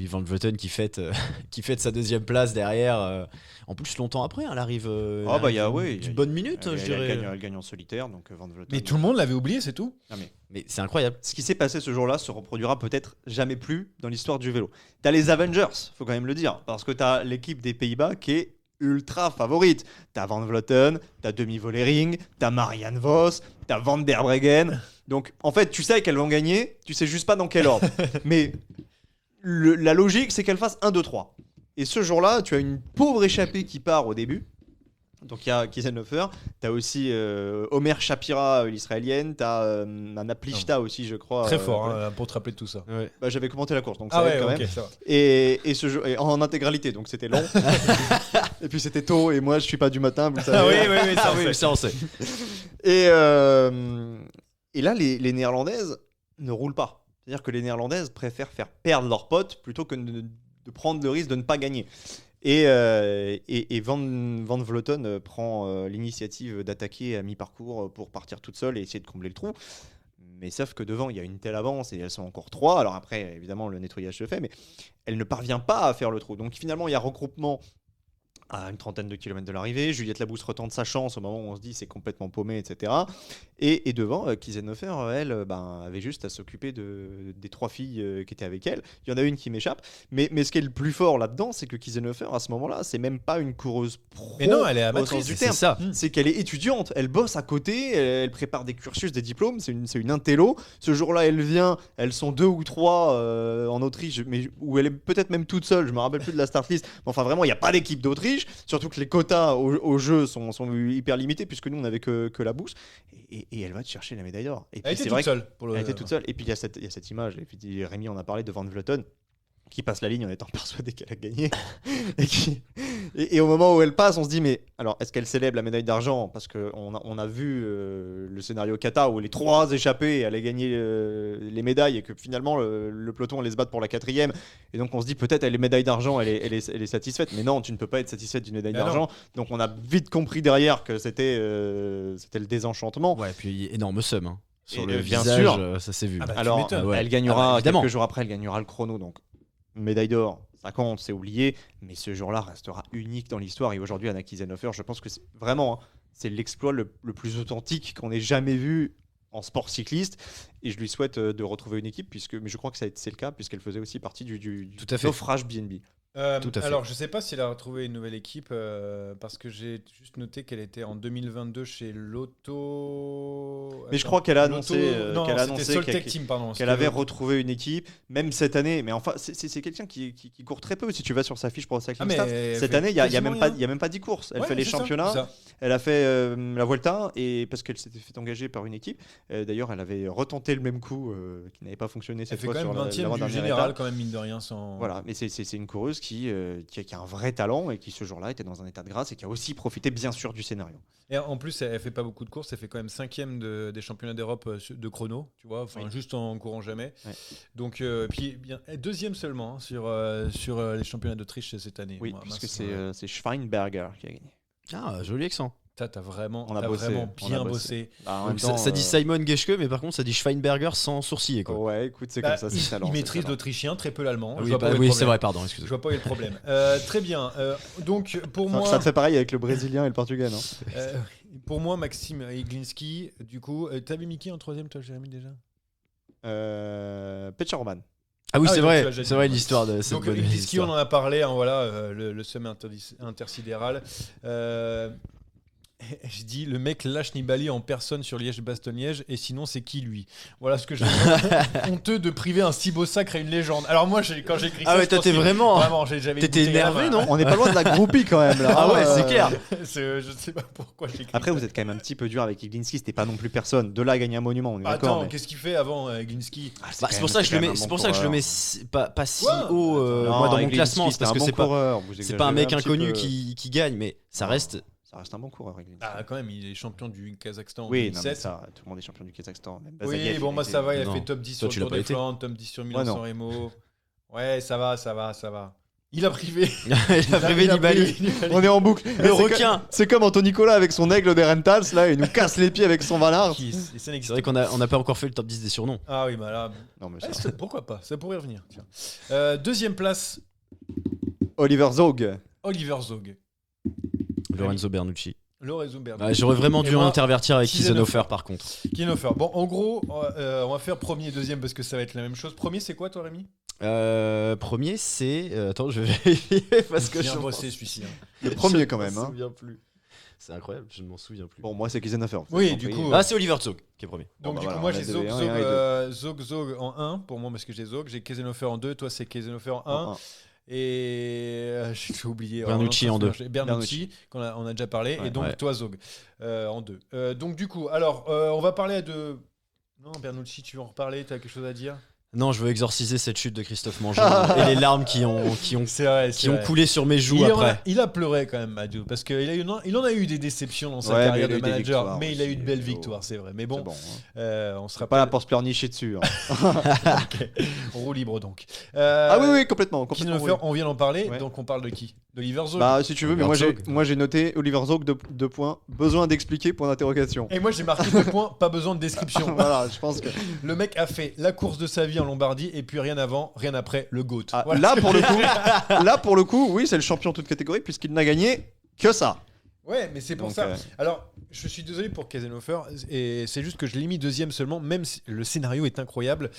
Van Vleuten qui fête, qui fête sa 2e place derrière. En plus, longtemps après, elle arrive, Ah bah, il y a, ouais, une bonne minute, Elle, je elle dirais. gagne, elle gagne en solitaire, donc Van Vleuten. Mais tout le monde l'avait oublié, c'est tout. Ah, mais Mais c'est incroyable. ce qui s'est passé ce jour-là se reproduira peut-être jamais plus dans l'histoire du vélo. T'as les Avengers, faut quand même le dire, parce que t'as l'équipe des Pays-Bas qui est ultra favorite. T'as Van Vleuten, t'as Demi Vollering, t'as Marianne Vos, t'as Van der Breggen. Donc en fait, tu sais qu'elles vont gagner, tu sais juste pas dans quel ordre. Mais la logique, c'est qu'elles fassent 1, 2, 3. Et ce jour-là, tu as une pauvre échappée qui part au début. Donc il y a Kiesenhofer, t'as aussi Omer Shapira, l'israélienne, t'as Anna Plichta aussi, je crois. Très fort, ouais. hein, pour te rappeler de tout ça. Bah, j'avais commenté la course, donc Ah ça ouais, aide quand ok, même. ça va. Et ce jeu et en intégralité, donc c'était long. Et puis c'était tôt, et moi je suis pas du matin, vous le savez. Ah oui, ça, Ah oui, ça on sait. Et là, les Néerlandaises ne roulent pas. C'est-à-dire que les Néerlandaises préfèrent faire perdre leurs potes plutôt que de prendre le risque de ne pas gagner. Et Van Vleuten prend l'initiative d'attaquer à mi-parcours pour partir toute seule et essayer de combler le trou. Mais sauf que devant, il y a une telle avance et elles sont encore 3. Alors après, évidemment, le nettoyage se fait, mais elle ne parvient pas à faire le trou. Donc finalement, il y a regroupement à une 30aine de kilomètres de l'arrivée. Juliette Labousse retente sa chance au moment où on se dit c'est complètement paumé, etc. Et devant, Kiesenhofer, elle, avait juste à s'occuper des 3 filles qui étaient avec elle. Il y en a une qui m'échappe. Mais ce qui est le plus fort là-dedans, c'est que Kiesenhofer, à ce moment-là, c'est même pas une coureuse pro. Mais non, elle est au amatrice, sens du C'est terme. ça. C'est qu'elle est étudiante, elle bosse à côté, elle prépare des cursus, des diplômes, c'est une intello. Ce jour-là, elle vient, elles sont 2 ou 3 en Autriche, mais où elle est peut-être même toute seule, je me rappelle plus de la start list. Mais enfin, vraiment, il n'y a pas d'équipe d'Autriche, surtout que les quotas au jeu sont hyper limités, puisque nous, on n'avait que la bourse. Et elle va te chercher la médaille d'or. Et puis, Elle était c'est toute vrai seule. Pour le... elle était toute seule. Et puis il y a cette image, et puis Rémi en a parlé, de Van Vleuten, qui passe la ligne en étant persuadée qu'elle a gagné. et au moment où elle passe, on se dit, mais alors, est-ce qu'elle célèbre la médaille d'argent? Parce qu'on a vu le scénario Kata où les 3 échappés allaient gagner les médailles et que finalement le peloton allait se battre pour la 4e. Et donc on se dit, peut-être elle est médaille d'argent, elle est satisfaite. Mais non, tu ne peux pas être satisfaite d'une médaille Ah non. d'argent. Donc on a vite compris derrière que c'était le désenchantement. Ouais, et puis énorme somme. Hein. Sur Et, le bien visage, sûr. Ça s'est vu. Ah bah, tu Alors, m'étonnes. ouais. elle gagnera, évidemment. quelques jours après, elle gagnera le chrono. Donc, médaille d'or, ça compte, c'est oublié. Mais ce jour-là restera unique dans l'histoire. Et aujourd'hui, Anna Kiesenhofer, je pense que c'est vraiment, c'est l'exploit le plus authentique qu'on ait jamais vu en sport cycliste. Et je lui souhaite de retrouver une équipe, mais je crois que c'est le cas, puisqu'elle faisait aussi partie du Tout à fait. naufrage BNB. Tout à fait. Alors, je sais pas si elle a retrouvé une nouvelle équipe parce que j'ai juste noté qu'elle était en 2022 chez Lotto. Mais je crois qu'elle a annoncé, non, qu'elle a c'était annoncé Soltec Team, pardon. qu'elle c'était avait Lotto. retrouvé une équipe, même cette année. Mais enfin, c'est quelqu'un qui court très peu. Si tu vas sur sa fiche pour Cycling Ah, mais Stats, elle cette fait année, il n'y a quasiment même pas, rien. il y a même pas 10 courses. Elle Ouais, fait les c'est ça, championnats. c'est ça. Elle a fait la Vuelta, et parce qu'elle s'était fait engager par une équipe. D'ailleurs, elle avait retenté le même coup qui n'avait pas fonctionné Elle cette fait fois quand sur même 20ème du l'avant-dernière général, étape. quand même, mine de rien. Sans... Voilà, mais c'est une coureuse qui a un vrai talent et qui ce jour-là était dans un état de grâce et qui a aussi profité bien sûr du scénario. Et en plus, elle fait pas beaucoup de courses. Elle fait quand même 5e des championnats d'Europe de chrono, tu vois, enfin Oui. juste en courant jamais. Ouais. Donc, puis bien, 2e seulement hein, sur les championnats d'Autriche cette année. Oui, Moi, puisque mince, c'est Schweinberger qui a gagné. Ah, joli accent. T'as vraiment, On a bossé, vraiment on a bien bossé. bossé. Bah, en Donc même ça, temps, ça dit Simon Geschke, mais par contre ça dit Schweinberger sans sourciller quoi. Ouais, écoute, c'est Bah, comme ça, c'est talent. il c'est maîtrise talent. l'autrichien, très peu l'allemand. Ah Je oui, vois pas bah où est le oui, c'est problème. vrai, pardon, Je excusez-moi. vois pas où est le problème. Très bien. Donc pour moi, Ça te fait pareil avec le brésilien et le portugais, non? pour moi, Maxime Iglinski, du coup, t'avais mis qui en troisième, toi, Jérémy, déjà? Pecha Roman. Ah oui, Ah oui, c'est donc tu vrai, l'as déjà c'est dit. vrai l'histoire de cette Donc bonne Iglinski, on histoire. en a parlé, hein, voilà, le sommet intersidéral. Je dis, le mec lâche Nibali en personne sur Liège-Bastogne-Liège, et sinon, c'est qui lui? Voilà ce que je honteux de priver un si beau sacre à une légende. Alors moi, quand j'ai écrit ça, Ah ouais, je toi pensais- t'es vraiment. j'avais T'étais une bouteille à la énervé, main. non On n'est pas loin de la groupie quand même là. Ah ouais, c'est clair. Je sais pas pourquoi j'ai écrit Après, ça. vous êtes quand même un petit peu dur avec Iglinski, c'était pas non plus personne. De là à gagner un monument, on est d'accord. Attends, mais- qu'est-ce qu'il fait avant Iglinski? Ah, Bah, c'est pour ça que je le mets, c'est pour ça que je le mets pas si Quoi haut Non, moi dans mon Iglinski, classement, c'est parce que un bon c'est pas coureur, vous c'est pas un mec exagérez inconnu petit peu. qui gagne, mais ça reste. Ça reste un bon coureur, Iglinski. Ah, quand même, il est champion du Kazakhstan en Oui, non, mais 2007. ça, tout le monde est champion du Kazakhstan. Même Oui, Basaguev, bon, il bah était- ça va, il a Non. fait top 10 Toi, sur tu le l'as Tour pas des été. Flandres, top 10 sur Ouais, Milan-San non. Remo. Ouais, ça va. Il a privé. Il a privé Nibali. On est en boucle. Le requin. C'est comme Anthony Nicolas avec son aigle des Rentals, là, il nous casse les pieds avec son Valard. Ça n'existe C'est vrai qu'on n'a pas encore fait le top 10 des surnoms. Ah oui, bah là. Non, mais Pourquoi pas? Ça pourrait revenir. Tiens. Deuxième place, Oliver Zog. Oliver Zog. Lorenzo Bernucci. Lorenzo Berni. Ouais, j'aurais vraiment Et dû moi, intervertir avec Kiesenhofer. Kiesenhofer par contre. Kiesenhofer. Bon, en gros, on va faire premier et deuxième parce que ça va être la même chose. Premier, c'est quoi, toi, Rémi? Premier, c'est. Attends, je vais vérifier parce que Bien je bossé, celui-ci. Hein. Le premier je quand m'en même. Hein. souviens plus. C'est incroyable, je ne m'en souviens plus. Bon, moi, c'est Kiesenhofer. Oui, Vous du avez coup, compris. Ah, c'est Oliver Zog qui est premier. Donc, Bon, du bah coup, voilà, moi, on a j'ai deux Zog, et un et un Zog en 1. Pour moi, parce que j'ai Zog. J'ai Kiesenhofer en 2. Toi, c'est Kiesenhofer en 1. Un. Et j'ai oublié. Bernucci en 2. Bernucci, on a déjà parlé. Ouais. Et donc, Ouais. toi, Zog en 2. Donc, du coup, alors, on va parler de. Non, Bernucci, tu veux en reparler? Tu as quelque chose à dire? Non, je veux exorciser cette chute de Christophe Mangin et les larmes qui ont C'est vrai. coulé sur mes joues après. Il a pleuré quand même, Madiou, parce qu'il il en a eu des déceptions dans sa Ouais, carrière mais de il a eu des manager, victoires mais il a eu de aussi, belles faut- victoires, c'est vrai. Mais C'est bon, bon, hein. on se Pas là rappelle. pour se pleurnicher dessus. hein. Ok. Roue libre donc. Ah oui, complètement. Kiesenhofer, oui. on vient d'en parler, Ouais. donc on parle de qui? D'Oliver Zog. Bah, si tu veux, mais Oliver moi Zog. j'ai noté Oliver Zog, deux points. Besoin d'expliquer, point d'interrogation. Et moi j'ai marqué 2 points, pas besoin de description. Voilà, je pense que. Le mec a fait la course de sa vie en Lombardie et puis rien avant, rien après, le GOAT. Ah, Voilà. là, pour le coup, oui, c'est le champion toute catégorie puisqu'il n'a gagné que ça. Ouais, mais c'est pour Donc, ça. Alors, je suis désolé pour Kiesenhofer, et c'est juste que je l'ai mis deuxième seulement, même si le scénario est incroyable.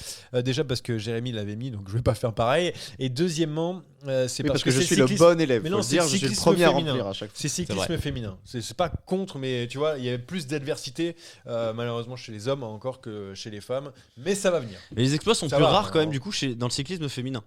Déjà parce que Jérémy l'avait mis, donc je vais pas faire pareil. Et deuxièmement, c'est Oui, parce que je c'est suis le cyclisme- bon élève. Mais faut non, le c'est dire, je suis le cyclisme premier à féminin. remplir à chaque fois. C'est cyclisme féminin. C'est pas contre, mais tu vois, il y a plus d'adversité, malheureusement, chez les hommes encore que chez les femmes. Mais ça va venir. Mais les exploits sont Ça plus va, rares quand même hein. du coup dans le cyclisme féminin.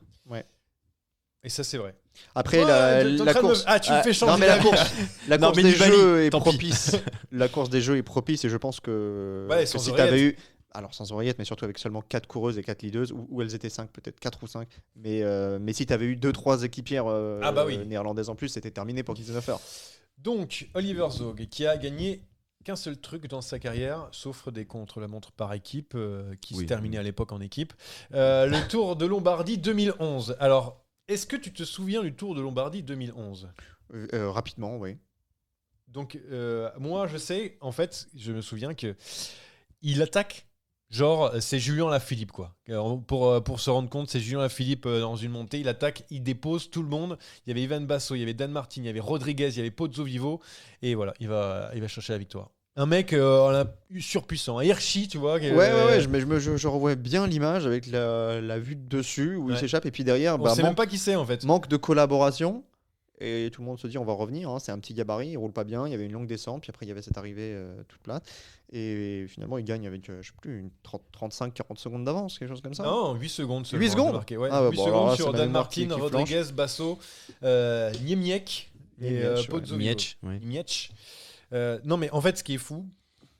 Et ça, c'est vrai. Après, Ouais, la t'es en train de course. Ah, tu me fais changer Non, mais la d'avis. course, la Non, course mais des Nibali, jeux est tant pis. propice. La course des jeux est propice et je pense que, Ouais, que sans si oreillette. t'avais eu. Alors sans oreillette, mais surtout avec seulement 4 coureuses et 4 leaders, ou elles étaient 5 peut-être, 4 ou 5. Mais si t'avais eu 2-3 équipières Ah bah oui. néerlandaises en plus, c'était terminé pour Kiesenhofer. Donc, Oliver Zog, qui a gagné qu'un seul truc dans sa carrière, sauf des contre-la-montre par équipe, qui se Oui. terminait à l'époque en équipe. Le Tour de Lombardie 2011. Alors, est-ce que tu te souviens du Tour de Lombardie 2011 ? Rapidement, oui. Donc, moi, je sais, en fait, je me souviens que il attaque. Genre, c'est Julien Lafilippe, quoi. Pour se rendre compte, c'est Julien Lafilippe dans une montée. Il attaque, il dépose tout le monde. Il y avait Ivan Basso, il y avait Dan Martin, il y avait Rodriguez, il y avait Pozzo Vivo. Et voilà, il va chercher la victoire. Un mec surpuissant. Un Hirschi, tu vois. Ouais, je revois bien l'image avec la vue de dessus où il Ouais. s'échappe et puis derrière, On bah, sait même pas qui c'est, en fait. manque de collaboration. Et tout le monde se dit on va revenir, hein, c'est un petit gabarit, il roule pas bien, il y avait une longue descente, puis après il y avait cette arrivée toute plate. Et finalement il gagne avec, je sais plus, une 35-40 secondes d'avance, quelque chose comme ça. Non, 8 secondes seulement. 8 secondes j'ai marqué, ouais. Ah ouais, 8 bon, alors secondes là, sur c'est ma Dan mémoire qui Martin, flanche. Rodriguez, Basso, Niemiec et Niemiec, ouais. Pozzo Vivo. Mietch, oui. Niemiec. Non, mais en fait, ce qui est fou,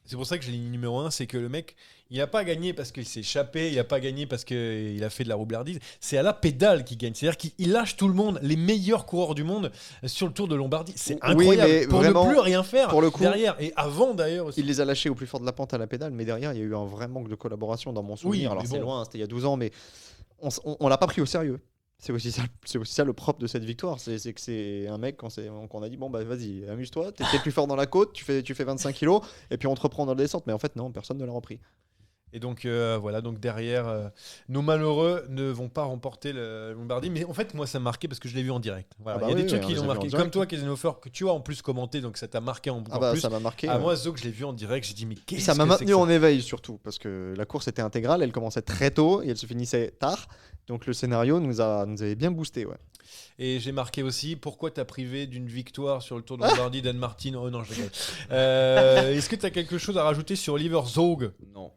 c'est pour ça que j'ai mis numéro 1, c'est que le mec, il n'a pas gagné parce qu'il s'est échappé, il n'a pas gagné parce qu'il a fait de la roublardise. C'est à la pédale qu'il gagne. C'est-à-dire qu'il lâche tout le monde, les meilleurs coureurs du monde, sur le Tour de Lombardie. C'est Oui, incroyable. mais Pour vraiment, ne plus rien faire pour le coup, derrière. Et avant, d'ailleurs, aussi. Il les a lâchés au plus fort de la pente à la pédale, mais derrière il y a eu un vrai manque de collaboration dans mon souvenir. Oui, Alors mais c'est bon. loin, c'était il y a 12 ans, mais on l'a pas pris au sérieux. C'est aussi ça le propre de cette victoire. C'est que c'est un mec qu'on a dit bon bah vas-y, amuse-toi, t'es plus fort dans la côte, tu fais 25 kilos et puis on te reprend dans la descente. Mais en fait non, personne ne l'a repris. Et donc voilà, donc derrière, nos malheureux ne vont pas remporter le Lombardie. Mais en fait, moi, ça m'a marqué parce que je l'ai vu en direct. Voilà. Il y a des trucs qui l'ont marqué. Comme toi, Casinofer, que tu as en plus commenté, donc ça t'a marqué en plus. Ça m'a marqué. Moi, Zouk, je l'ai vu en direct, j'ai dit, mais qu'est-ce que ça m'a maintenu c'est que en éveil surtout, parce que la course était intégrale, elle commençait très tôt et elle se finissait tard. Donc le scénario nous avait bien boosté. Ouais. Et j'ai marqué aussi pourquoi t'as privé d'une victoire sur le Tour de Lombardie d'Anne Martin. Oh non, je rigole. Est-ce que t'as quelque chose à rajouter sur Oliver Zog? Non.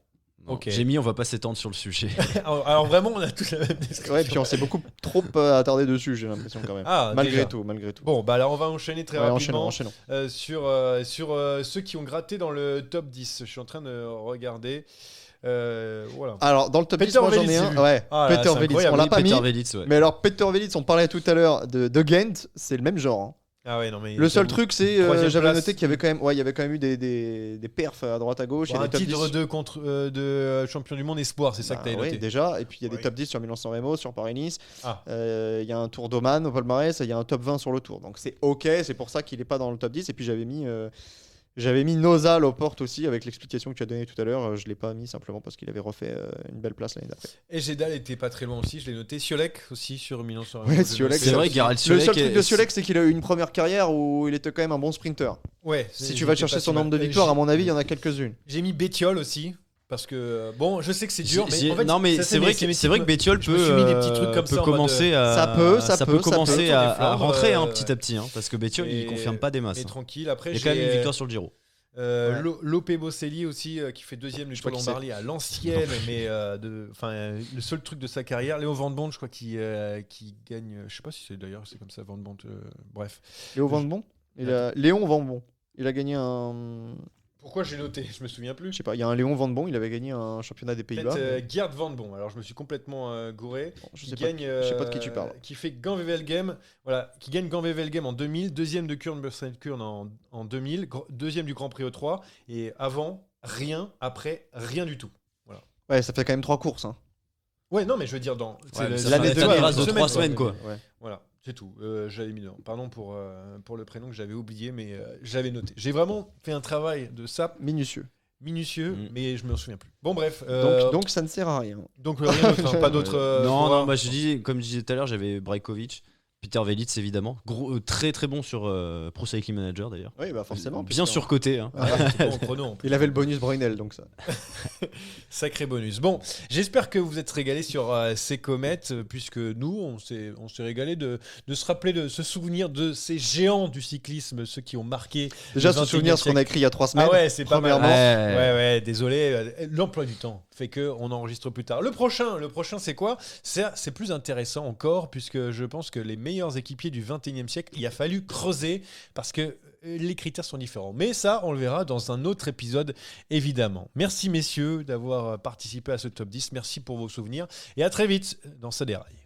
Okay. J'ai mis, on va pas s'étendre sur le sujet. alors vraiment, on a tous la même description. Ouais, puis on s'est beaucoup trop attardé dessus, j'ai l'impression quand même. Malgré tout. Bon, bah alors on va enchaîner très rapidement enchaînons. Sur ceux qui ont gratté dans le top 10. Je suis en train de regarder. Voilà. Alors dans le top 10, moi j'en ai un. Ouais. Peter Velits, on l'a pas mis. Ouais. Mais alors Peter Velits, on parlait tout à l'heure de Ghent, c'est le même genre. Hein. Ah ouais, non, mais le seul truc, c'est j'avais noté qu'il y avait quand même eu des perfs à droite à gauche. Un titre de champion du monde espoir, c'est ça que tu as noté. Déjà, et puis il y a des top 10 sur Milan-San Remo, sur Paris-Nice. Il y a un Tour d'Oman au palmarès, il y a un top 20 sur le Tour. Donc c'est ok, c'est pour ça qu'il n'est pas dans le top 10. Et puis j'avais mis Nozal aux portes aussi, avec l'explication que tu as donnée tout à l'heure. Je ne l'ai pas mis simplement parce qu'il avait refait une belle place l'année d'après. Et Gedal était pas très loin aussi, je l'ai noté. Siolek aussi sur Milan-San Remo. Ouais, Siolek, c'est vrai, Gareth Siolek. Le seul truc de Siolek, c'est qu'il a eu une première carrière où il était quand même un bon sprinter. Ouais. Si tu vas chercher son nombre de victoires, à mon avis, il y en a quelques-unes. J'ai mis Bettiol aussi. Parce que bon, je sais que c'est dur, mais en fait, non, mais c'est vrai que Bettiol peut commencer à rentrer petit à petit, parce que Bettiol il confirme pas des masses. Et tranquille, après il y a quand même une victoire sur le Giro. Lopé Boselli aussi qui fait deuxième du Tour de Lombardie à l'ancienne, mais le seul truc de sa carrière. Léo Van Bont, je crois qui gagne. Je sais pas si c'est d'ailleurs c'est comme ça Van Bont. Bref. Léo Van Bont. Léon Van Bont. Il a gagné un. Pourquoi j'ai noté? Je me souviens plus. Je sais pas, il y a un Léon Van Bon, il avait gagné un championnat des Pays-Bas. Gerd Van Bon, alors je me suis complètement gouré. Bon, je sais pas de qui tu parles. Qui fait Gand-Wevelgem, voilà, qui gagne Gand-Wevelgem en 2000, deuxième de Kurn-Bursend-Kurn en 2000, deuxième du Grand Prix E3, et avant, rien, après, rien du tout. Voilà. Ouais, ça fait quand même 3 courses. Hein. Ouais, non, mais je veux dire, l'année de 3 semaines, quoi. Ouais. Voilà. C'est tout, j'avais mis dedans. Pardon pour le prénom que j'avais oublié, mais j'avais noté. J'ai vraiment fait un travail de sap minutieux, mais je me souviens plus. Bon bref. Donc ça ne sert à rien. Donc rien d'autre, pas d'autres. Non, moi comme je disais tout à l'heure, j'avais Brajkovic, Peter Velits évidemment, très très bon sur Pro Cycling Manager d'ailleurs. Oui, bah forcément. Bien surcoté. Hein. Bon, chrono, il avait le bonus Brunel, donc ça. Sacré bonus. Bon, j'espère que vous êtes régalés sur ces comètes, puisque nous, on s'est régalé de se rappeler, de se souvenir de ces géants du cyclisme, ceux qui ont marqué. Déjà se souvenir ce qu'on a écrit il y a 3 semaines. Ah ouais, c'est pas mal. Ouais, désolé. L'emploi du temps fait qu'on enregistre plus tard. Le prochain, c'est quoi? C'est plus intéressant encore, puisque je pense que les meilleurs équipiers du 21e siècle, il a fallu creuser parce que les critères sont différents. Mais ça, on le verra dans un autre épisode, évidemment. Merci messieurs d'avoir participé à ce top 10. Merci pour vos souvenirs et à très vite dans Ça déraille.